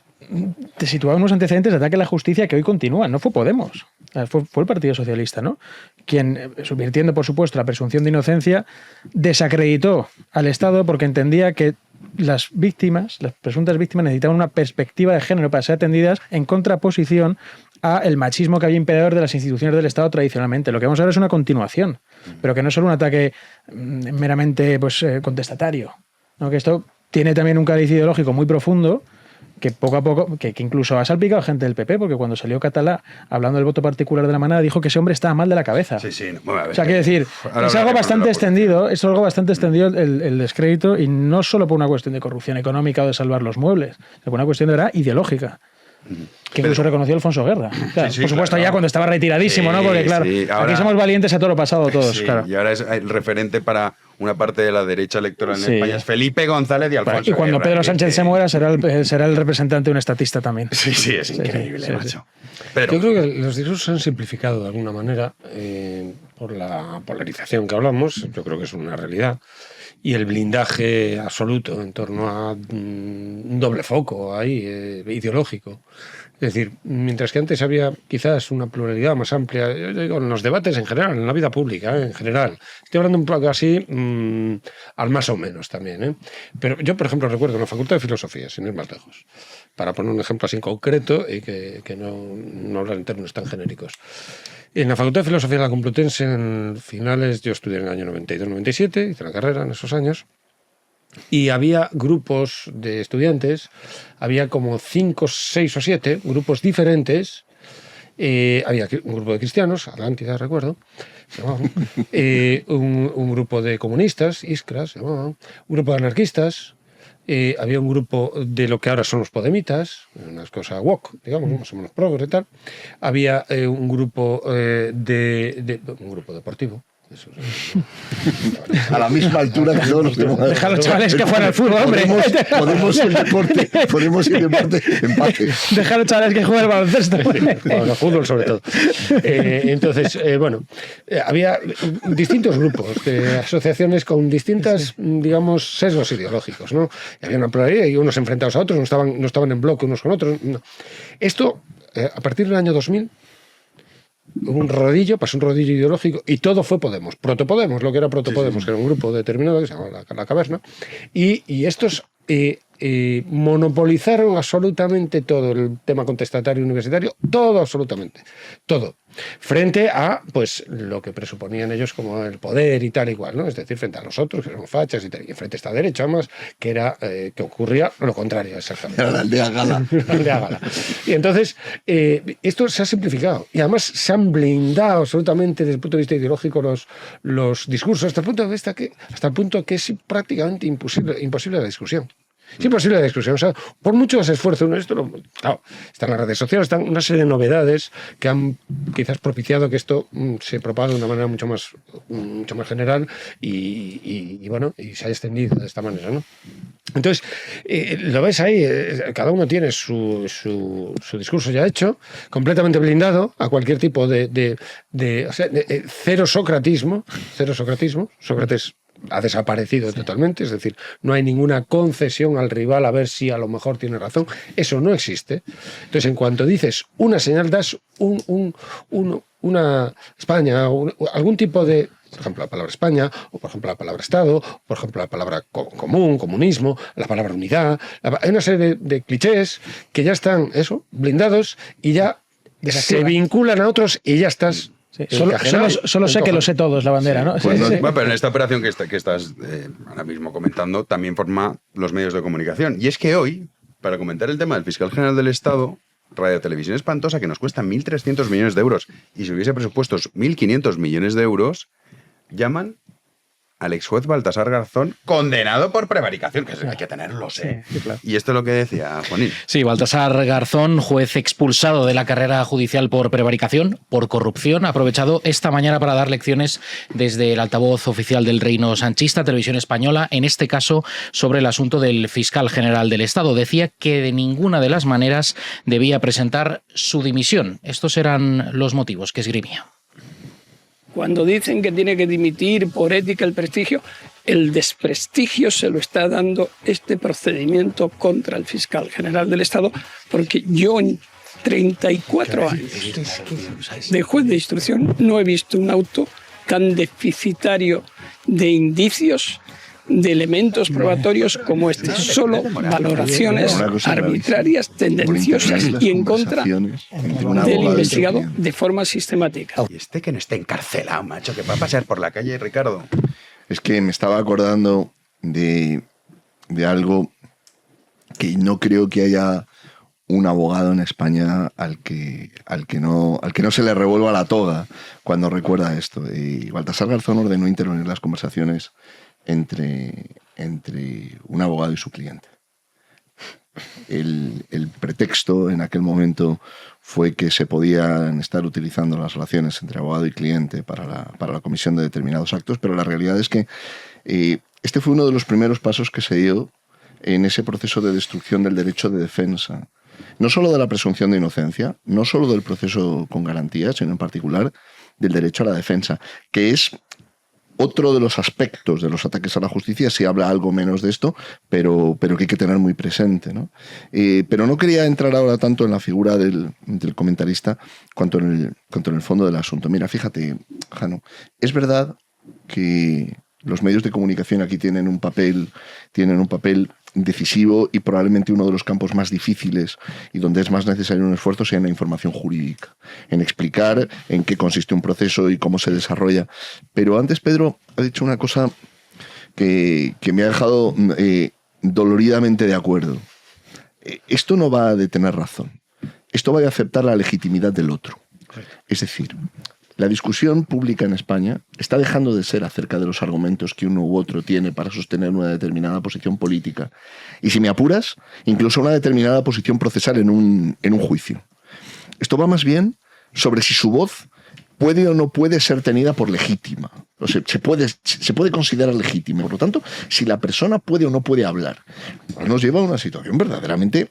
te situaba unos antecedentes de ataque a la justicia que hoy continúan. No fue Podemos, fue el Partido Socialista, ¿no? Quien, subvirtiendo, por supuesto, la presunción de inocencia, desacreditó al Estado porque entendía que las presuntas víctimas, necesitaban una perspectiva de género para ser atendidas en contraposición a el machismo que había imperador de las instituciones del Estado tradicionalmente. Lo que vamos a ver es una continuación, pero que no es solo un ataque meramente contestatario, ¿no? Que esto tiene también un cariz ideológico muy profundo, que poco a poco, que incluso ha salpicado a gente del PP, porque cuando salió Catalá, hablando del voto particular de la manada, dijo que ese hombre estaba mal de la cabeza. Sí. Bueno, a ver, o sea, quiero decir, es algo bastante extendido, el descrédito, y no solo por una cuestión de corrupción económica o de salvar los muebles, sino por una cuestión de verdad ideológica. Que incluso reconoció Alfonso Guerra. Claro, por supuesto, ya cuando estaba retiradísimo, ¿no? Porque claro, ahora, aquí somos valientes a todo lo pasado todos. Claro. Y ahora es el referente para una parte de la derecha electoral en España, es Felipe González y Alfonso Y cuando Guerra, Pedro Sánchez se muera será el representante de un estatista también. Sí, es increíble, macho. Pero yo creo que los discursos se han simplificado de alguna manera por la polarización que hablamos. Yo creo que es una realidad. Y el blindaje absoluto en torno a un doble foco ahí, ideológico. Es decir, mientras que antes había quizás una pluralidad más amplia, yo digo, en los debates en general, en la vida pública, en general. Estoy hablando un poco así, al más o menos también. Pero yo, por ejemplo, recuerdo en la Facultad de Filosofía, sin ir más lejos, para poner un ejemplo así en concreto y que no hablar en términos tan genéricos. En la Facultad de Filosofía de la Complutense, en finales, yo estudié en el año 92-97, hice la carrera en esos años, y había grupos de estudiantes, había como 5, 6 o 7 grupos diferentes. Había un grupo de cristianos, Atlántida, recuerdo, se llamaban, un grupo de comunistas, Iskra, se llamaban, un grupo de anarquistas, había un grupo de lo que ahora son los podemitas, unas cosas woke, digamos, más o menos progres y tal. Había un grupo un grupo deportivo. A la misma altura que todos los demás. Deja a los chavales que juegan al fútbol, hombre. Podemos el deporte empate. Deja a los chavales que juegan al baloncesto. Bueno, el fútbol sobre todo. Entonces, había distintos grupos de asociaciones con distintas, digamos, sesgos ideológicos, ¿no? Y había una pluralidad y unos enfrentados a otros, no estaban en bloque unos con otros. No. Esto, a partir del año 2000, pasó un rodillo ideológico y todo fue Podemos, Protopodemos, lo que era Protopodemos, que era un grupo determinado que se llamaba La Caverna, y estos monopolizaron absolutamente todo el tema contestatario universitario, todo absolutamente, todo, frente a pues lo que presuponían ellos como el poder y tal y cual, ¿no? Es decir, frente a nosotros, que somos fachas y tal, y frente a esta derecha más, que era que ocurría lo contrario, exactamente. Era la aldea gala. La aldea gala. Y entonces, esto se ha simplificado, y además se han blindado absolutamente desde el punto de vista ideológico los discursos, hasta el punto que es prácticamente imposible la discusión. Es imposible la discusión. O sea, por mucho que se esfuerce uno, claro, están las redes sociales, están una serie de novedades que han quizás propiciado que esto se propague de una manera mucho más general y se haya extendido de esta manera, ¿no? Entonces, lo ves ahí, cada uno tiene su discurso ya hecho, completamente blindado a cualquier tipo de cero socratismo. Sócrates ha desaparecido totalmente, es decir, no hay ninguna concesión al rival a ver si a lo mejor tiene razón. Eso no existe. Entonces, en cuanto dices una señal, das una España, algún tipo de, por ejemplo, la palabra España, o por ejemplo la palabra Estado, o por ejemplo la palabra común, comunismo, la palabra unidad. Hay una serie de clichés que ya están blindados y ya se vinculan a otros y ya estás. Sí, solo sé que lo sé todo, es la bandera, ¿no? Bueno, pero en esta operación que estás ahora mismo comentando, también forma los medios de comunicación. Y es que hoy, para comentar el tema del fiscal general del Estado, Radio Televisión Espantosa, que nos cuesta 1.300 millones de euros, y si hubiese presupuestos 1.500 millones de euros, llaman al ex juez Baltasar Garzón, condenado por prevaricación, que hay que tenerlos, ¿eh? Sí, claro. Y esto es lo que decía Juanín. Sí, Baltasar Garzón, juez expulsado de la carrera judicial por prevaricación, por corrupción, ha aprovechado esta mañana para dar lecciones desde el altavoz oficial del reino sanchista, Televisión Española, en este caso sobre el asunto del fiscal general del Estado. Decía que de ninguna de las maneras debía presentar su dimisión. Estos eran los motivos que esgrimía. Cuando dicen que tiene que dimitir por ética el prestigio, el desprestigio se lo está dando este procedimiento contra el fiscal general del Estado, porque yo en 34 años de juez de instrucción no he visto un auto tan deficitario de indicios, de elementos probatorios como este. Solo valoraciones arbitrarias, tendenciosas y en contra del investigado de forma sistemática. Y que no esté encarcelado, macho, que va a pasar por la calle, Ricardo. Es que me estaba acordando de algo que no creo que haya un abogado en España al que no se le revuelva la toga cuando recuerda esto. Y Baltasar Garzón ordenó intervenir las conversaciones entre un abogado y su cliente. El pretexto en aquel momento fue que se podían estar utilizando las relaciones entre abogado y cliente para la comisión de determinados actos, pero la realidad es que este fue uno de los primeros pasos que se dio en ese proceso de destrucción del derecho de defensa, no solo de la presunción de inocencia, no solo del proceso con garantías, sino en particular del derecho a la defensa, que es otro de los aspectos de los ataques a la justicia. Se habla algo menos de esto, pero que hay que tener muy presente, ¿no? Pero no quería entrar ahora tanto en la figura del comentarista cuanto en el fondo del asunto. Mira, fíjate, Jano, es verdad que los medios de comunicación aquí tienen un papel decisivo y probablemente uno de los campos más difíciles y donde es más necesario un esfuerzo sea en la información jurídica, en explicar en qué consiste un proceso y cómo se desarrolla. Pero antes Pedro ha dicho una cosa que me ha dejado doloridamente de acuerdo. Esto no va de tener razón. Esto va de aceptar la legitimidad del otro. Es decir, la discusión pública en España está dejando de ser acerca de los argumentos que uno u otro tiene para sostener una determinada posición política. Y si me apuras, incluso una determinada posición procesal en un juicio. Esto va más bien sobre si su voz puede o no puede ser tenida por legítima. O sea, se puede considerar legítima. Por lo tanto, si la persona puede o no puede hablar, nos lleva a una situación verdaderamente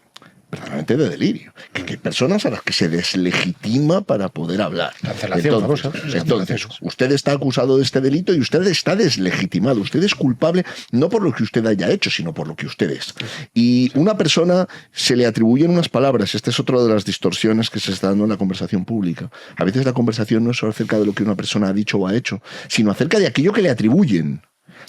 de delirio. Que hay personas a las que se deslegitima para poder hablar. Cancelación, entonces, usted está acusado de este delito y usted está deslegitimado. Usted es culpable no por lo que usted haya hecho, sino por lo que usted es. Y una persona se le atribuyen unas palabras. Esta es otra de las distorsiones que se está dando en la conversación pública. A veces la conversación no es solo acerca de lo que una persona ha dicho o ha hecho, sino acerca de aquello que le atribuyen,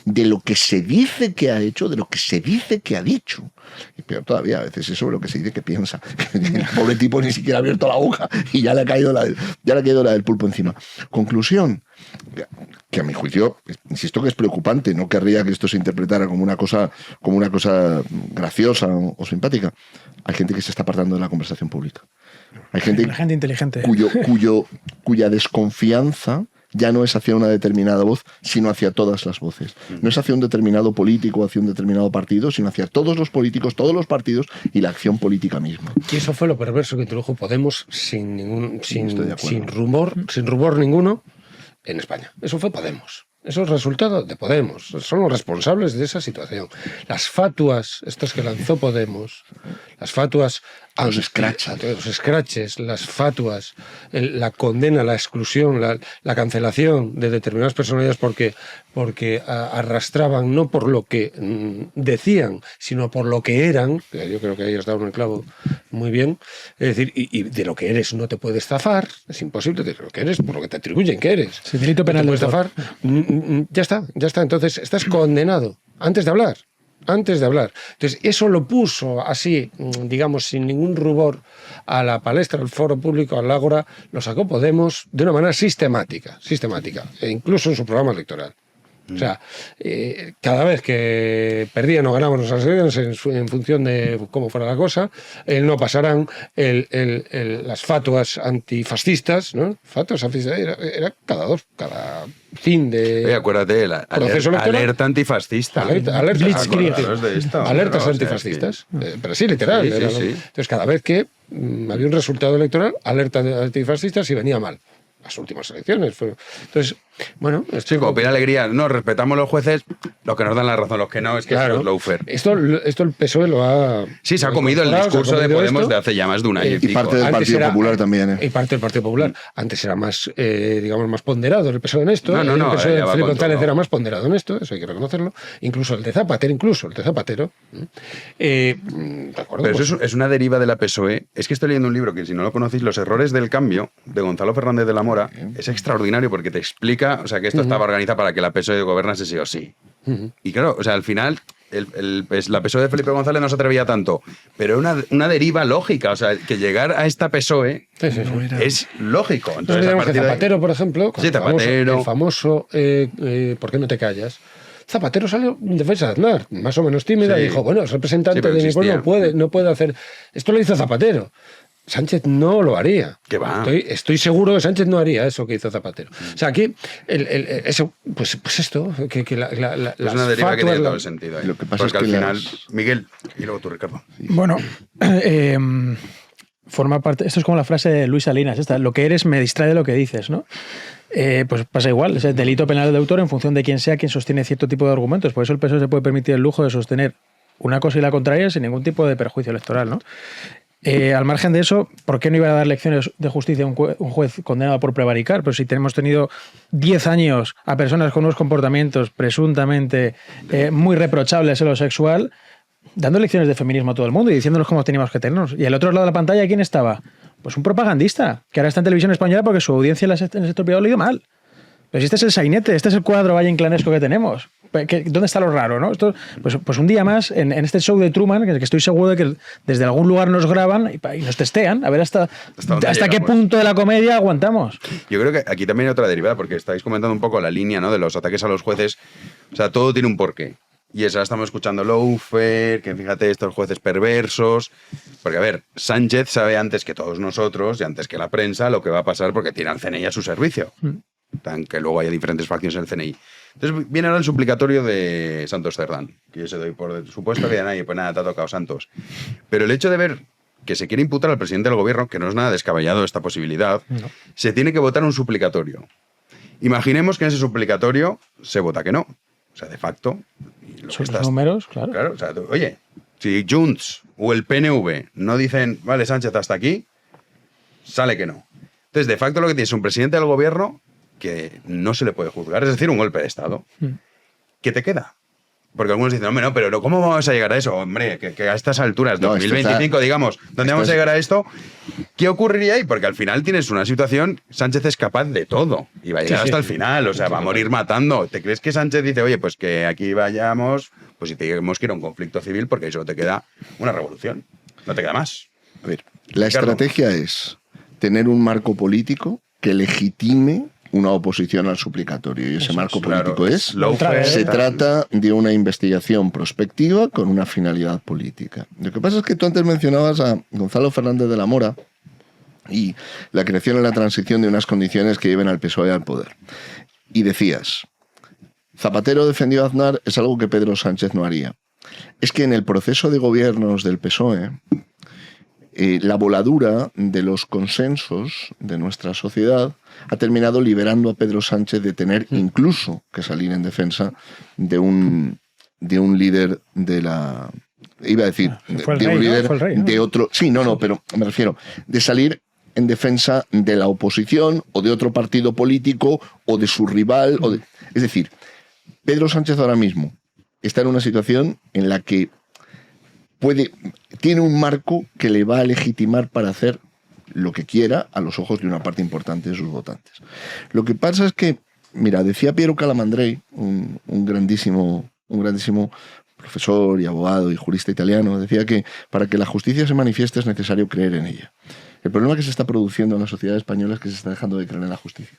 de lo que se dice que ha hecho, de lo que se dice que ha dicho. Y peor todavía, a veces es sobre lo que se dice que piensa. El pobre tipo ni siquiera ha abierto la boca y ya le ha caído la del pulpo encima. Conclusión, que a mi juicio, insisto que es preocupante, no querría que esto se interpretara como una cosa graciosa o simpática. Hay gente que se está apartando de la conversación pública. Hay gente inteligente. Cuya desconfianza ya no es hacia una determinada voz, sino hacia todas las voces. No es hacia un determinado político o hacia un determinado partido, sino hacia todos los políticos, todos los partidos y la acción política misma. Y eso fue lo perverso que introdujo Podemos sin rumor ninguno en España. Eso fue Podemos. Eso es resultado de Podemos. Son los responsables de esa situación. Las fatuas, estas que lanzó Podemos, las fatuas, los scratches, las fatuas, la condena, la exclusión, la cancelación de determinadas personalidades porque arrastraban no por lo que decían, sino por lo que eran. Yo creo que ahí has dado un clavo muy bien. Es decir, y de lo que eres no te puedes zafar, es imposible, de lo que eres, por lo que te atribuyen que eres. Sí, delito penal no te puedes zafar. Ya está. Entonces estás condenado antes de hablar. Entonces, eso lo puso así, digamos, sin ningún rubor a la palestra, al foro público, al ágora, lo sacó Podemos de una manera sistemática, e incluso en su programa electoral. O sea, cada vez que perdían o ganaban las elecciones en función de cómo fuera la cosa, no pasarán las fatuas antifascistas, ¿no? Fatuas antifascistas era cada fin de... Oye, acuérdate, proceso electoral. Alerta antifascista. Alertas antifascistas. Pero sí, literal. Sí. Entonces, cada vez que había un resultado electoral, alerta antifascista si venía mal. Las últimas elecciones. Entonces, bueno... Sí, como pide alegría. No, respetamos los jueces, los que nos dan la razón, los que no, es que claro, es lawfare. Esto el PSOE lo ha... Sí, se ha comido el discurso de Podemos de hace ya más de un año. Y parte del Partido Popular también. Y parte del Partido Popular. Antes era más, digamos, más ponderado el PSOE en esto. No, el PSOE de Felipe González era más ponderado en esto, eso hay que reconocerlo. Incluso el de Zapatero. Pero eso es una deriva de la PSOE. Es que estoy leyendo un libro que, si no lo conocéis, Los errores del cambio, de Gonzalo Fernández de la Mora, es extraordinario porque te explica, o sea, que esto estaba organizado para que la PSOE gobernase sí o sí. Y claro, o sea, al final la PSOE de Felipe González no se atrevía tanto, pero una deriva lógica, o sea, que llegar a esta PSOE es lógico. Entonces, a partir Zapatero, por ejemplo, Zapatero. El famoso ¿por qué no te callas? Zapatero salió en defensa de Aznar, más o menos tímida, y dijo, bueno, es representante de mi pueblo, no puede hacer... Esto lo hizo Zapatero. Sánchez no lo haría. ¿Qué va? Estoy seguro que Sánchez no haría eso que hizo Zapatero. O sea, aquí, eso, pues esto, que es una deriva que tiene todo el sentido ahí. Lo que pasa porque es que al final, Miguel, y luego tú, Ricardo. Bueno, forma parte, esto es como la frase de Luis Salinas, lo que eres me distrae de lo que dices, ¿no? Pues pasa igual, es el delito penal de autor en función de quién sea quien sostiene cierto tipo de argumentos. Por eso el PSOE se puede permitir el lujo de sostener una cosa y la contraria sin ningún tipo de perjuicio electoral, ¿no? Al margen de eso, ¿por qué no iba a dar lecciones de justicia a un juez condenado por prevaricar? Pero si hemos tenido 10 años a personas con unos comportamientos presuntamente muy reprochables en lo sexual, dando lecciones de feminismo a todo el mundo y diciéndonos cómo teníamos que tenernos. Y al otro lado de la pantalla, ¿quién estaba? Pues un propagandista, que ahora está en televisión española porque su audiencia en el sector privado le ha ido mal. Pero si este es el sainete, este es el cuadro valle inclanesco que tenemos. ¿Dónde está lo raro? ¿No? Esto, pues un día más, en este show de Truman, que estoy seguro de que desde algún lugar nos graban y nos testean, a ver hasta qué punto de la comedia aguantamos. Yo creo que aquí también hay otra derivada, porque estáis comentando un poco la línea, ¿no?, de los ataques a los jueces. O sea, todo tiene un porqué. Y esa estamos escuchando Lawfare, que fíjate, estos jueces perversos. Porque, a ver, Sánchez sabe antes que todos nosotros y antes que la prensa lo que va a pasar porque tiene al CNI a su servicio. Que luego haya diferentes facciones en el CNI. Entonces viene ahora el suplicatorio de Santos Cerdán, que yo se doy por supuesto que de nadie, pues nada, te ha tocado Santos. Pero el hecho de ver que se quiere imputar al presidente del gobierno, que no es nada descabellado esta posibilidad, se tiene que votar un suplicatorio. Imaginemos que en ese suplicatorio se vota que no. O sea, de facto... Son los números, claro. Claro, o sea, oye, si Junts o el PNV no dicen, vale, Sánchez, hasta aquí, sale que no. Entonces, de facto, lo que tienes es un presidente del gobierno que no se le puede juzgar, es decir, un golpe de Estado. ¿Qué te queda? Porque algunos dicen, hombre, no, pero ¿cómo vamos a llegar a eso? Hombre, que a estas alturas, 2025, digamos, ¿dónde vamos a llegar a esto? ¿Qué ocurriría ahí? Porque al final tienes una situación, Sánchez es capaz de todo y va a llegar hasta el final, o sea, va a morir matando. ¿Te crees que Sánchez dice, oye, pues que aquí vayamos, pues si tenemos que ir a un conflicto civil, porque ahí solo te queda una revolución, no te queda más? A ver, la estrategia es tener un marco político que legitime una oposición al suplicatorio. Y ese marco político se trata de una investigación prospectiva con una finalidad política. Lo que pasa es que tú antes mencionabas a Gonzalo Fernández de la Mora y la creación y la transición de unas condiciones que lleven al PSOE al poder. Y decías, Zapatero defendió a Aznar, es algo que Pedro Sánchez no haría. Es que en el proceso de gobiernos del PSOE, la voladura de los consensos de nuestra sociedad ha terminado liberando a Pedro Sánchez de tener incluso que salir en defensa de un líder de la... Iba a decir, de un líder de otro... Sí, no, pero me refiero, de salir en defensa de la oposición o de otro partido político o de su rival. Es decir, Pedro Sánchez ahora mismo está en una situación en la que tiene un marco que le va a legitimar para hacer lo que quiera a los ojos de una parte importante de sus votantes. Lo que pasa es que, mira, decía Piero Calamandrei, un grandísimo profesor y abogado y jurista italiano, decía que para que la justicia se manifieste es necesario creer en ella. El problema que se está produciendo en la sociedad española es que se está dejando de creer en la justicia.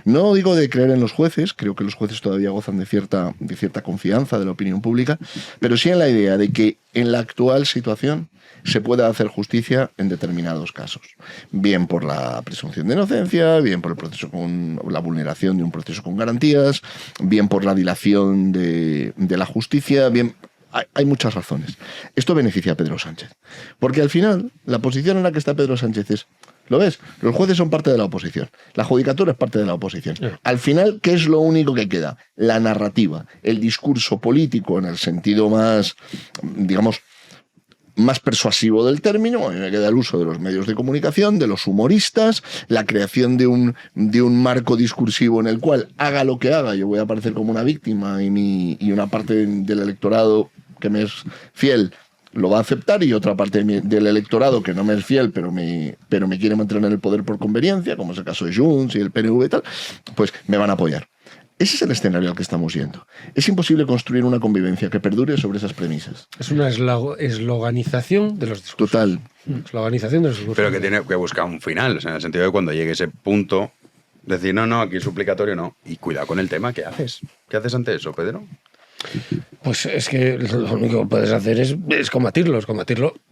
No digo de creer en los jueces, creo que los jueces todavía gozan de cierta confianza de la opinión pública, pero sí en la idea de que en la actual situación se pueda hacer justicia en determinados casos. Bien por la presunción de inocencia, bien por el proceso con la vulneración de un proceso con garantías, bien por la dilación de la justicia, bien... Hay muchas razones. Esto beneficia a Pedro Sánchez. Porque al final, la posición en la que está Pedro Sánchez es... ¿Lo ves? Los jueces son parte de la oposición. La judicatura es parte de la oposición. Al final, ¿qué es lo único que queda? La narrativa, el discurso político en el sentido más, digamos, más persuasivo del término. A mí me queda el uso de los medios de comunicación, de los humoristas, la creación de un marco discursivo en el cual haga lo que haga, yo voy a aparecer como una víctima y una parte del electorado que me es fiel lo va a aceptar y otra parte del electorado que no me es fiel pero me quiere mantener en el poder por conveniencia, como es el caso de Junts y el PNV y tal, pues me van a apoyar. Ese es el escenario al que estamos yendo. Es imposible construir una convivencia que perdure sobre esas premisas. Es una esloganización de los discursos. Total. Esloganización de los discursos. Pero que tiene que buscar un final, o sea, en el sentido de cuando llegue ese punto, decir, no, aquí suplicatorio no. Y cuidado con el tema, ¿qué haces? ¿Qué haces ante eso, Pedro? Pues es que lo único que puedes hacer es combatirlo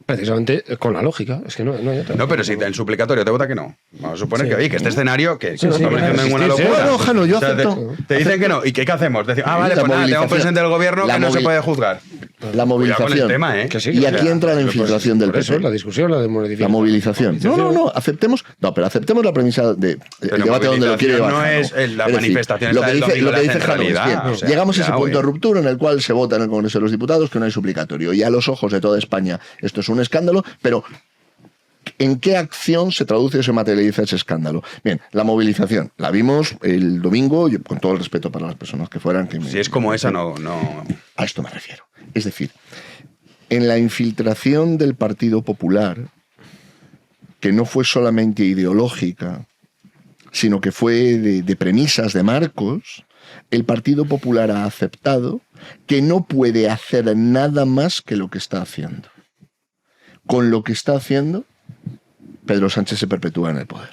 precisamente con la lógica. Es que no hay otra. No, pero si el suplicatorio te vota que no. Vamos a suponer que este escenario, que no estamos diciendo ninguna locura. No, Jano, yo acepto. Te dicen que no. ¿Y qué hacemos? Decimos, vale, pues nada, tengo un presidente del gobierno que no se puede juzgar. La movilización. Tema, y aquí entra la infiltración del PSOE. La discusión, la movilización. La movilización. No, aceptemos. No, pero aceptemos la premisa de el debate donde lo quiere llevar. No es la manifestación. Lo que dice Jano es que llegamos a ese punto de ruptura en el cual se vota en el Congreso de los Diputados que no hay suplicatorio. Y a los ojos de toda España esto es un escándalo, pero ¿en qué acción se traduce o se materializa ese escándalo? Bien, la movilización. La vimos el domingo, con todo el respeto para las personas que fueran. Si es como esa, no... A esto me refiero. Es decir, en la infiltración del Partido Popular, que no fue solamente ideológica, sino que fue de premisas, de marcos, el Partido Popular ha aceptado que no puede hacer nada más que lo que está haciendo. Con lo que está haciendo, Pedro Sánchez se perpetúa en el poder.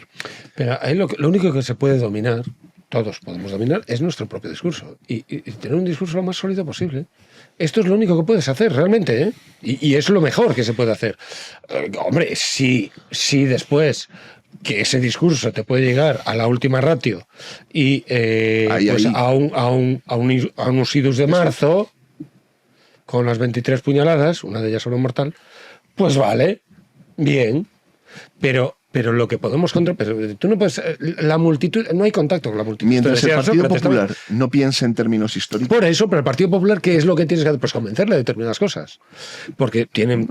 Pero ahí lo único que se puede dominar, todos podemos dominar, es nuestro propio discurso. Y tener un discurso lo más sólido posible. Esto es lo único que puedes hacer realmente, ¿eh? Y es lo mejor que se puede hacer. Hombre, si después que ese discurso te puede llegar a la última ratio y pues a un Usidus de marzo con las 23 puñaladas, una de ellas solo mortal, pues vale, bien, pero lo que podemos pero tú no puedes, la multitud, no hay contacto con la multitud. Mientras el Partido Popular no piensa en términos históricos. Por eso, pero el Partido Popular, ¿qué es lo que tienes que hacer? Pues convencerle de determinadas cosas. Porque tienen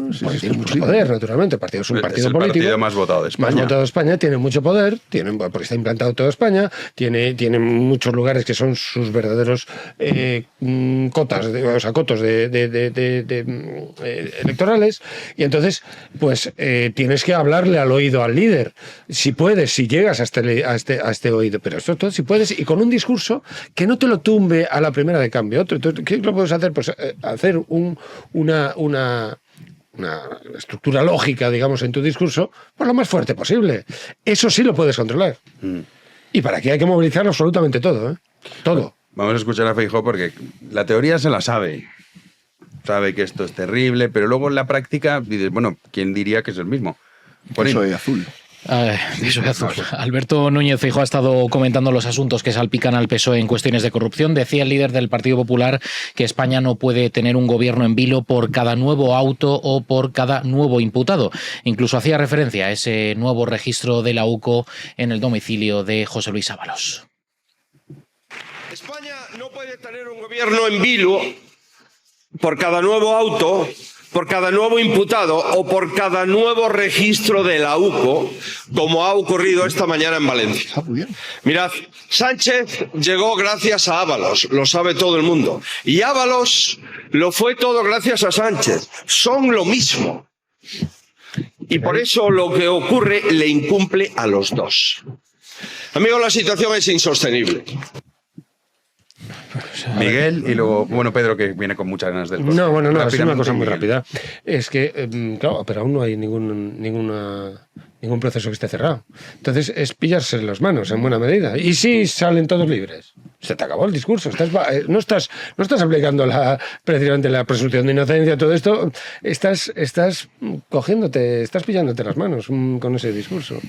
mucho poder, naturalmente. El partido es un partido político. Es el partido más votado de España. Más votado de España, tiene mucho poder, porque está implantado en toda España, tiene muchos lugares que son sus verdaderos cotos electorales, y entonces, pues tienes que hablarle al oído al líder. Si puedes, si llegas a este oído, pero esto todo si puedes, y con un discurso que no te lo tumbe a la primera de cambio. ¿Qué lo puedes hacer? Pues hacer una estructura lógica, digamos, en tu discurso, por lo más fuerte posible. Eso sí lo puedes controlar. Y para qué hay que movilizar absolutamente todo, ¿eh? Todo. Vamos a escuchar a Feijóo porque la teoría se la sabe. Sabe que esto es terrible, pero luego en la práctica dices, bueno, ¿quién diría que es el mismo? PSOE azul. Alberto Núñez Feijóo ha estado comentando los asuntos que salpican al PSOE en cuestiones de corrupción. Decía el líder del Partido Popular que España no puede tener un gobierno en vilo por cada nuevo auto o por cada nuevo imputado. Incluso hacía referencia a ese nuevo registro de la UCO en el domicilio de José Luis Ábalos. España no puede tener un gobierno en vilo por cada nuevo auto, por cada nuevo imputado o por cada nuevo registro de la UCO, como ha ocurrido esta mañana en Valencia. Mirad, Sánchez llegó gracias a Ábalos, lo sabe todo el mundo. Y Ábalos lo fue todo gracias a Sánchez. Son lo mismo. Y por eso lo que ocurre le incumple a los dos. Amigos, la situación es insostenible. Miguel y luego, bueno, Pedro, que viene con muchas ganas del coche. No, es una cosa muy rápida. Es que, claro, pero aún no hay ningún proceso que esté cerrado. Entonces es pillarse las manos en buena medida. Y si salen todos libres, se te acabó el discurso. No estás aplicando precisamente la presunción de inocencia, todo esto. Estás pillándote las manos con ese discurso.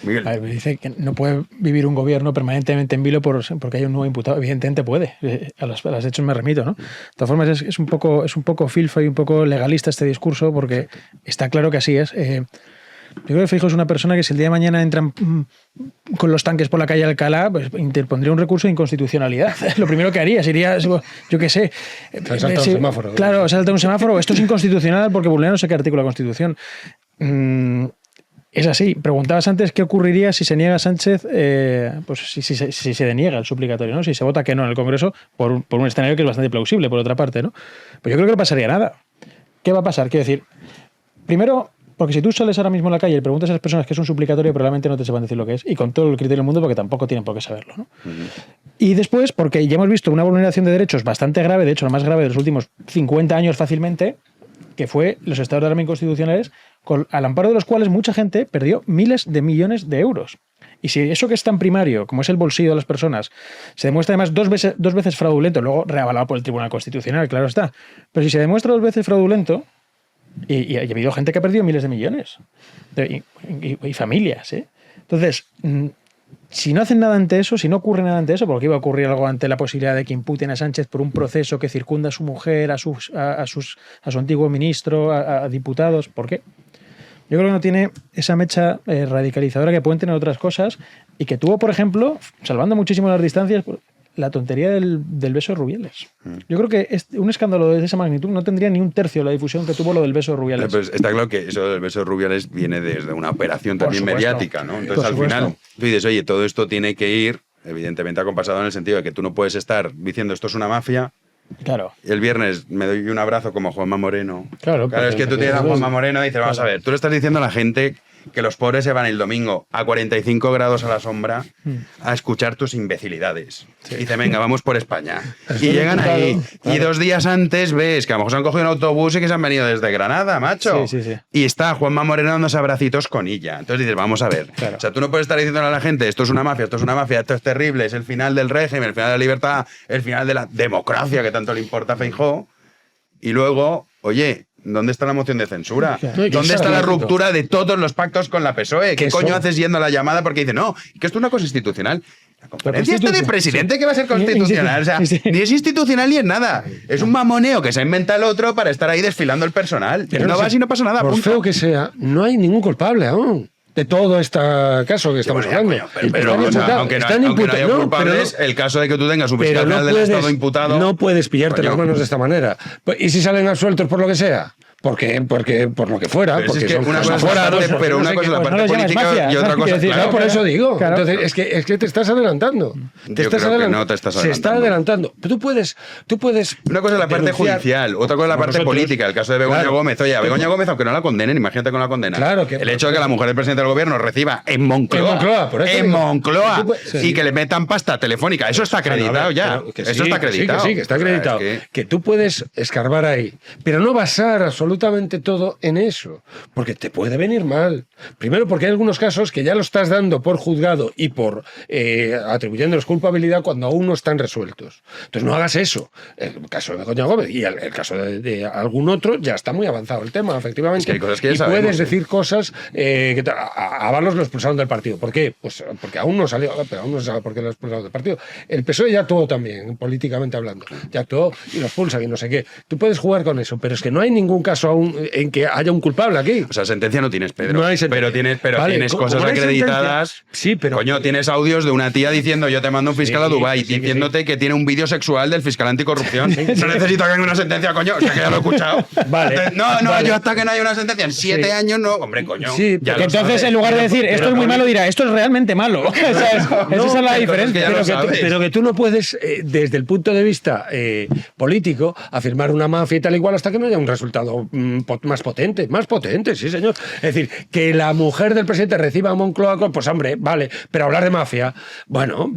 A ver, me dice que no puede vivir un gobierno permanentemente en vilo porque hay un nuevo imputado. Evidentemente puede. A los hechos me remito, ¿no? De todas formas, es un poco filfa y un poco legalista este discurso porque está claro que así es. Yo creo que Feijóo es una persona que si el día de mañana entran con los tanques por la calle Alcalá, pues interpondría un recurso de inconstitucionalidad. Lo primero que haría sería, yo qué sé... salta un semáforo. Claro, salta un semáforo. Esto es inconstitucional porque vulnera no sé qué artículo de la Constitución. Es así. Preguntabas antes qué ocurriría si se niega Sánchez, pues si se deniega el suplicatorio, ¿no? Si se vota que no en el Congreso por un escenario que es bastante plausible, por otra parte, ¿no? Pues yo creo que no pasaría nada. ¿Qué va a pasar? Quiero decir, primero, porque si tú sales ahora mismo en la calle y preguntas a esas personas qué es un suplicatorio, probablemente no te sepan decir lo que es, y con todo el criterio del mundo, porque tampoco tienen por qué saberlo, ¿no? Y después, porque ya hemos visto una vulneración de derechos bastante grave, de hecho, la más grave de los últimos 50 años fácilmente, que fue los estados de alarma inconstitucionales, al amparo de los cuales mucha gente perdió miles de millones de euros. Y si eso que es tan primario, como es el bolsillo de las personas, se demuestra además dos veces fraudulento, luego reavalado por el Tribunal Constitucional, claro está, pero si se demuestra 2 veces fraudulento, y ha habido gente que ha perdido miles de millones, y familias, ¿eh? Entonces, si no hacen nada ante eso, si no ocurre nada ante eso, porque iba a ocurrir algo ante la posibilidad de que imputen a Sánchez por un proceso que circunda a su mujer, a su antiguo ministro, a diputados, ¿por qué? Yo creo que no tiene esa mecha radicalizadora que pueden tener otras cosas y que tuvo, por ejemplo, salvando muchísimo las distancias, la tontería del beso de Rubiales. Yo creo que un escándalo de esa magnitud no tendría ni un tercio de la difusión que tuvo lo del beso de Rubiales. Pues está claro que eso del beso de Rubiales viene desde una operación también mediática, ¿no? Entonces al final tú dices, oye, todo esto tiene que ir, evidentemente acompasado en el sentido de que tú no puedes estar diciendo esto es una mafia. Claro. Y el viernes me doy un abrazo como Juanma Moreno. Claro, es que tú tienes a Juanma Moreno y dices, vamos a ver, tú le estás diciendo a la gente que los pobres se van el domingo a 45 grados a la sombra a escuchar tus imbecilidades. Y dicen, venga, vamos por España. Y llegan ahí. Y 2 días antes ves que a lo mejor se han cogido un autobús y que se han venido desde Granada, macho. Y está Juanma Moreno dándose abracitos con ella. Entonces dices, vamos a ver. O sea, tú no puedes estar diciéndole a la gente, esto es una mafia, esto es una mafia, esto es terrible, es el final del régimen, el final de la libertad, el final de la democracia que tanto le importa a Feijóo. Y luego, oye, ¿dónde está la moción de censura? ¿Dónde está la ruptura de todos los pactos con la PSOE? ¿Qué coño haces yendo a la llamada? Porque dice, no, que esto es una cosa institucional. La conferencia esta de presidente que va a ser constitucional. O sea, ni es institucional ni es nada. Es un mamoneo que se inventa el otro para estar ahí desfilando el personal. Pero no vas y no pasa nada. Por feo que sea, no hay ningún culpable aún de todo este caso que estamos hablando. Pero aunque no haya culpables, el caso de que tú tengas un fiscal general del Estado imputado... No puedes pillarte las manos de esta manera. ¿Y si salen absueltos por lo que sea? Porque por lo que fuera, pero porque es que son una cosa aforados, pero una cosa es la parte política y otra cosa... Claro, por eso digo. Claro. Entonces, es que te estás adelantando. No te estás adelantando. Se está adelantando. Pero tú puedes... Una cosa es la parte judicial, otra cosa es la parte política. El caso de Begoña Gómez. Oye, a Begoña Gómez, aunque no la condenen, imagínate con la condena. Claro que, el hecho de que la mujer del presidente del gobierno reciba en Moncloa, en Moncloa, y que le metan pasta telefónica, eso está acreditado ya. Eso está acreditado. Sí, que está acreditado. Que tú puedes escarbar ahí, pero no basar absolutamente todo en eso, porque te puede venir mal. Primero porque hay algunos casos que ya lo estás dando por juzgado y por atribuyéndoles culpabilidad cuando aún no están resueltos. Entonces no hagas eso. El caso de Begoña Gómez y el caso de algún otro ya está muy avanzado el tema, efectivamente. Es que hay cosas que ya y sabemos, puedes decir cosas que a Ábalos lo expulsaron del partido. ¿Por qué? Pues porque aún no salió, pero aún no se sabe por qué lo expulsaron del partido. El PSOE ya actuó también, políticamente hablando. Ya actuó y lo expulsan y no sé qué. Tú puedes jugar con eso, pero es que no hay ningún caso aún en que haya un culpable aquí. O sea, sentencia no tienes, Pedro. No hay sentencia. Pero tienes cosas acreditadas. Sí, pero... Coño, tienes audios de una tía diciendo yo te mando un fiscal a Dubái, diciéndote que tiene un vídeo sexual del fiscal anticorrupción. No necesito que haya una sentencia, coño. O sea, que ya lo he escuchado. Yo hasta que no haya una sentencia en 7 años, no. Hombre, coño. Sí, porque entonces en lugar de decir esto es muy malo, dirá esto es realmente malo. Esa es la diferencia. Pero que tú no puedes, desde el punto de vista político, afirmar una mafia y tal igual hasta que no haya un resultado más potente, sí señor. Es decir, que la mujer del presidente reciba a Moncloa, pues hombre, vale, pero hablar de mafia, bueno,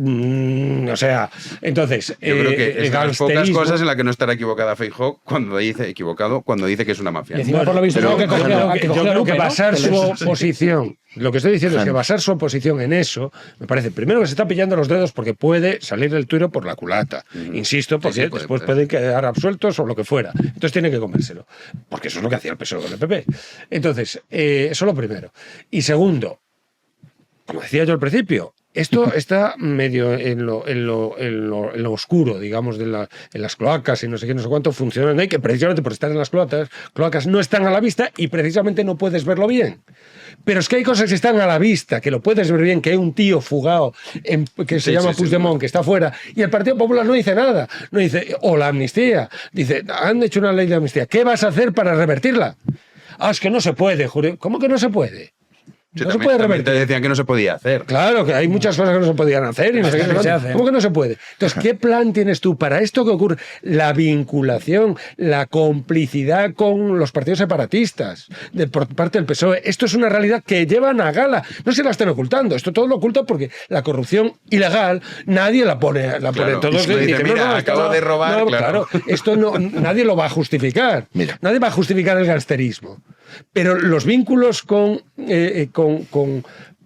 o sea, entonces... Yo creo que es de las pocas cosas en las que no estará equivocada Feijóo cuando dice que es una mafia. Bueno, por lo visto, yo creo que basar su oposición... Lo que estoy diciendo es que basar su oposición en eso, me parece, primero que se está pillando los dedos porque puede salir del tiro por la culata. Insisto, porque después pueden quedar absueltos o lo que fuera. Entonces tienen que comérselo. Porque eso es lo que hacía el PSOE con el PP. Entonces, eso es lo primero. Y segundo, como decía yo al principio, esto está medio en lo oscuro, digamos, en las cloacas y no sé qué, no sé cuánto funcionan ahí, que precisamente por estar en las cloacas no están a la vista y precisamente no puedes verlo bien. Pero es que hay cosas que están a la vista, que lo puedes ver bien, que hay un tío fugado que se llama Puigdemont, que está fuera, y el Partido Popular no dice nada. No dice, o la amnistía. Dice, han hecho una ley de amnistía. ¿Qué vas a hacer para revertirla? Ah, es que no se puede, Julio. ¿Cómo que no se puede? No se puede revertir. Te decían que no se podía hacer. Claro, que hay muchas cosas que no se podían hacer y no sé qué se hacen. ¿Cómo que no se puede? Entonces, ¿qué plan tienes tú para esto que ocurre? La vinculación, la complicidad con los partidos separatistas por parte del PSOE. Esto es una realidad que llevan a gala. No se la están ocultando. Esto todo lo oculta porque la corrupción ilegal nadie la pone. Todos dicen, mira, acabo de robar. Claro, esto nadie lo va a justificar. Mira. Nadie va a justificar el gangsterismo. Pero los vínculos con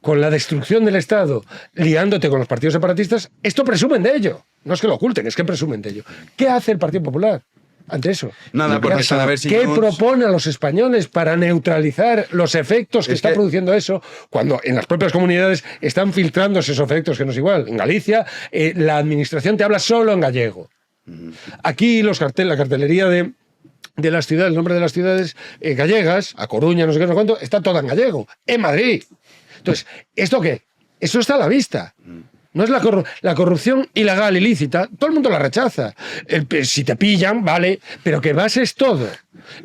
la destrucción del Estado, liándote con los partidos separatistas, esto presumen de ello. No es que lo oculten, es que presumen de ello. ¿Qué hace el Partido Popular ante eso? Nada, porque a ver si ¿qué propone a los españoles para neutralizar los efectos que está produciendo eso cuando en las propias comunidades están filtrándose esos efectos que no es igual? En Galicia, la administración te habla solo en gallego. Aquí la cartelería de las ciudades, el nombre de las ciudades gallegas, A Coruña, no sé qué, no sé cuánto, está toda en gallego, en Madrid. Entonces, ¿esto qué? Eso está a la vista. No es la corrupción ilegal, ilícita, todo el mundo la rechaza. Si te pillan, vale, pero que bases todo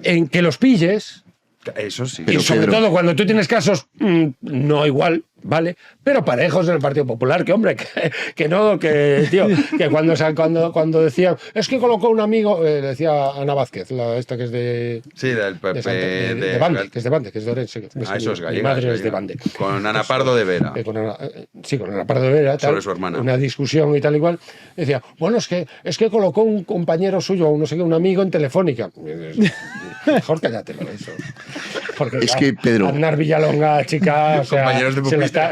en que los pilles. Eso sí. Y sobre todo cuando tú tienes casos no igual, Vale, pero parejos en el Partido Popular, que hombre, que no, que tío, que cuando decían, es que colocó un amigo, decía Ana Vázquez, esta que es de... Sí, del PP, de Bande, que es de Bande, que es de Orense. Eso es gallega. Mi madre es de Bande. Con Ana Pardo de Vera. Con Ana Pardo de Vera, tal, sobre su hermana. Una discusión y tal igual. Decía, bueno, es que colocó un compañero suyo, no sé qué, un amigo en Telefónica. Mejor cállatelo, eso. Porque es que, Pedro... Aznar Villalonga, chica, o sea,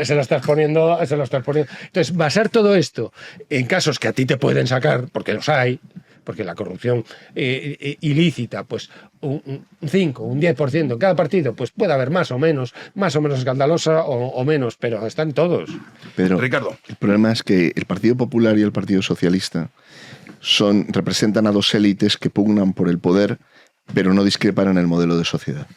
se lo estás poniendo. Entonces, basar todo esto en casos que a ti te pueden sacar, porque los hay, porque la corrupción ilícita, pues un 5, un 10% en cada partido, pues puede haber más o menos escandalosa o menos, pero están todos. Pedro, Ricardo. El problema es que el Partido Popular y el Partido Socialista representan a dos élites que pugnan por el poder, pero no discrepan en el modelo de sociedad.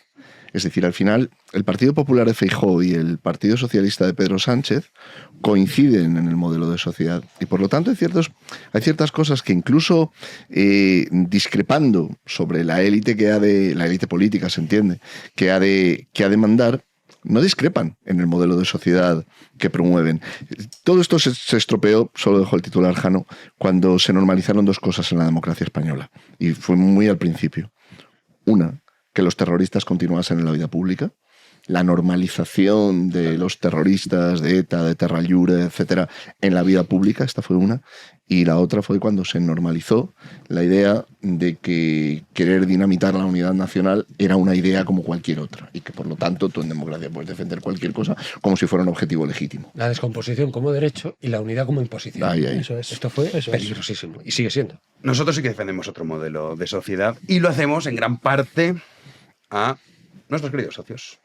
Es decir, al final, el Partido Popular de Feijóo y el Partido Socialista de Pedro Sánchez coinciden en el modelo de sociedad. Y por lo tanto hay ciertas cosas que incluso discrepando sobre la élite la élite política, se entiende, que ha de mandar, no discrepan en el modelo de sociedad que promueven. Todo esto se estropeó, solo dejo el titular Jano, cuando se normalizaron dos cosas en la democracia española. Y fue muy al principio. Una, que los terroristas continuasen en la vida pública, la normalización de los terroristas, de ETA, de Terra Lliure, etcétera, en la vida pública, esta fue una, y la otra fue cuando se normalizó la idea de que querer dinamitar la unidad nacional era una idea como cualquier otra, y que por lo tanto tú en democracia puedes defender cualquier cosa como si fuera un objetivo legítimo. La descomposición como derecho y la unidad como imposición. Ahí. Eso es. Esto fue peligrosísimo, y sigue siendo. Nosotros sí que defendemos otro modelo de sociedad y lo hacemos en gran parte a nuestros queridos socios.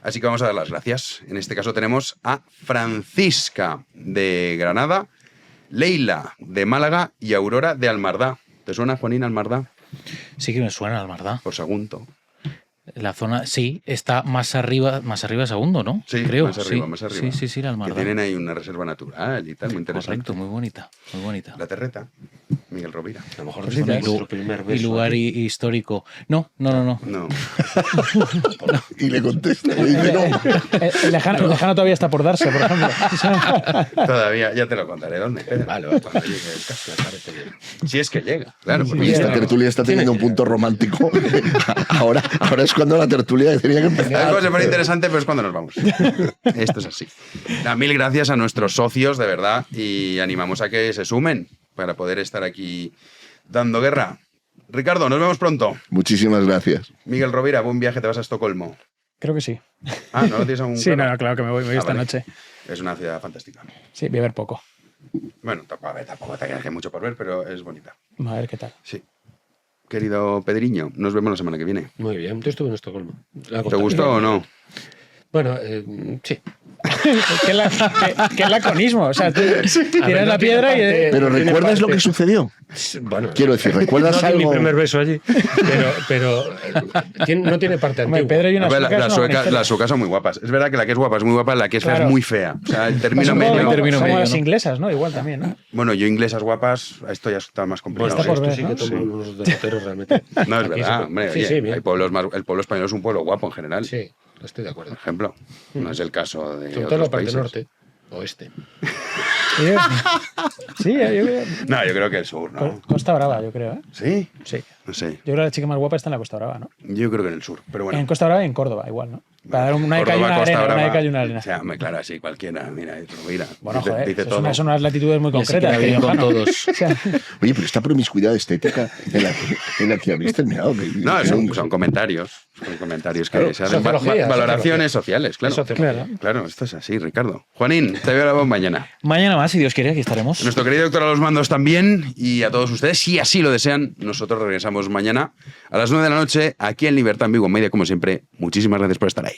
Así que vamos a dar las gracias. En este caso tenemos a Francisca de Granada, Leila de Málaga y Aurora de Almardá. ¿Te suena, Juanín, Almardá? Sí que me suena Almardá. Por Sagunto. La zona, sí, está más arriba de Sagunto, ¿no? Sí, creo. más arriba. Sí, la Almardá. Que tienen ahí una reserva natural y tal, muy interesante. Correcto, muy bonita. La Terreta, Miguel Rovira. A lo mejor Pues es nuestro primer beso. Y lugar histórico. No. Y le contesta, le dice no. El lejano todavía está por darse, por ejemplo. Todavía, ya te lo contaré. ¿Dónde? Vale, cuando llegue el caso, me parece bien. Si es que llega, claro. Y esta tertulia está teniendo un punto romántico. Ahora es cuando la tertulia tenía que empezar. Algo se pone interesante, pero es cuando nos vamos. Esto es así. Mil gracias a nuestros socios, de verdad, y animamos a que se sumen para poder estar aquí dando guerra. Ricardo, nos vemos pronto. Muchísimas gracias. Miguel Rovira, buen viaje, te vas a Estocolmo. Creo que sí. Ah, ¿no lo tienes aún? Sí, claro que me voy esta noche. Es una ciudad fantástica. Sí, voy a ver poco. Bueno, tampoco te quedas mucho por ver, pero es bonita. A ver qué tal. Sí. Querido Pedriño, nos vemos la semana que viene. Muy bien, yo estuve en Estocolmo. ¿Te gustó o no? Bueno, sí. ¿Qué laconismo? O sea, tú tiras la piedra y... Pero ¿recuerdas lo que sucedió? Bueno, quiero decir, ¿recuerdas no algo? mi primer beso allí, pero no tiene parte antigua. Pedro y las suecas son muy guapas. Es verdad que la que es guapa es muy guapa, la que es fea es muy fea. O sea, el término medio... Como las inglesas, ¿no? Igual también, ¿no? Bueno, yo inglesas guapas, esto ya está más complicado. Está por ver, sí que ¿no? toman unos derroteros realmente. No, es verdad, hombre. Sí, Oye, sí, bien. hay pueblos más, el pueblo español es un pueblo guapo en general. Sí, estoy de acuerdo. Por ejemplo, no es el caso de Sobre todo otros la parte países. norte, oeste. Sí, yo creo. No, yo creo que el sur, ¿no? Costa Brava, yo creo, ¿eh? ¿Sí? Sí. No sé. Yo creo que la chica más guapa está en la Costa Brava, ¿no? Yo creo que en el sur, pero bueno. En Costa Brava y en Córdoba, igual, ¿no? Para dar una de cal y Córdoba, una Costa arena. Brava. Una de cal y una arena. O sea, claro, así cualquiera. Mira, mira. Bueno, dice, joder, dice todo. son unas latitudes muy Y así concretas. queda bien con todos. O sea, Oye, pero esta promiscuidad estética en la que habéis terminado. No, son comentarios. Son comentarios que Claro, se hacen sociología, valoraciones sociales, claro. Sociología. Claro, esto es así, Ricardo. Juanín, te veo la voz mañana. Mañana más, si Dios quiere, aquí estaremos. Nuestro querido doctor a los mandos también, y a todos ustedes, si así lo desean, nosotros regresamos mañana a las 9 de la noche, aquí en Libertad en Vigo Media, como siempre. Muchísimas gracias por estar ahí.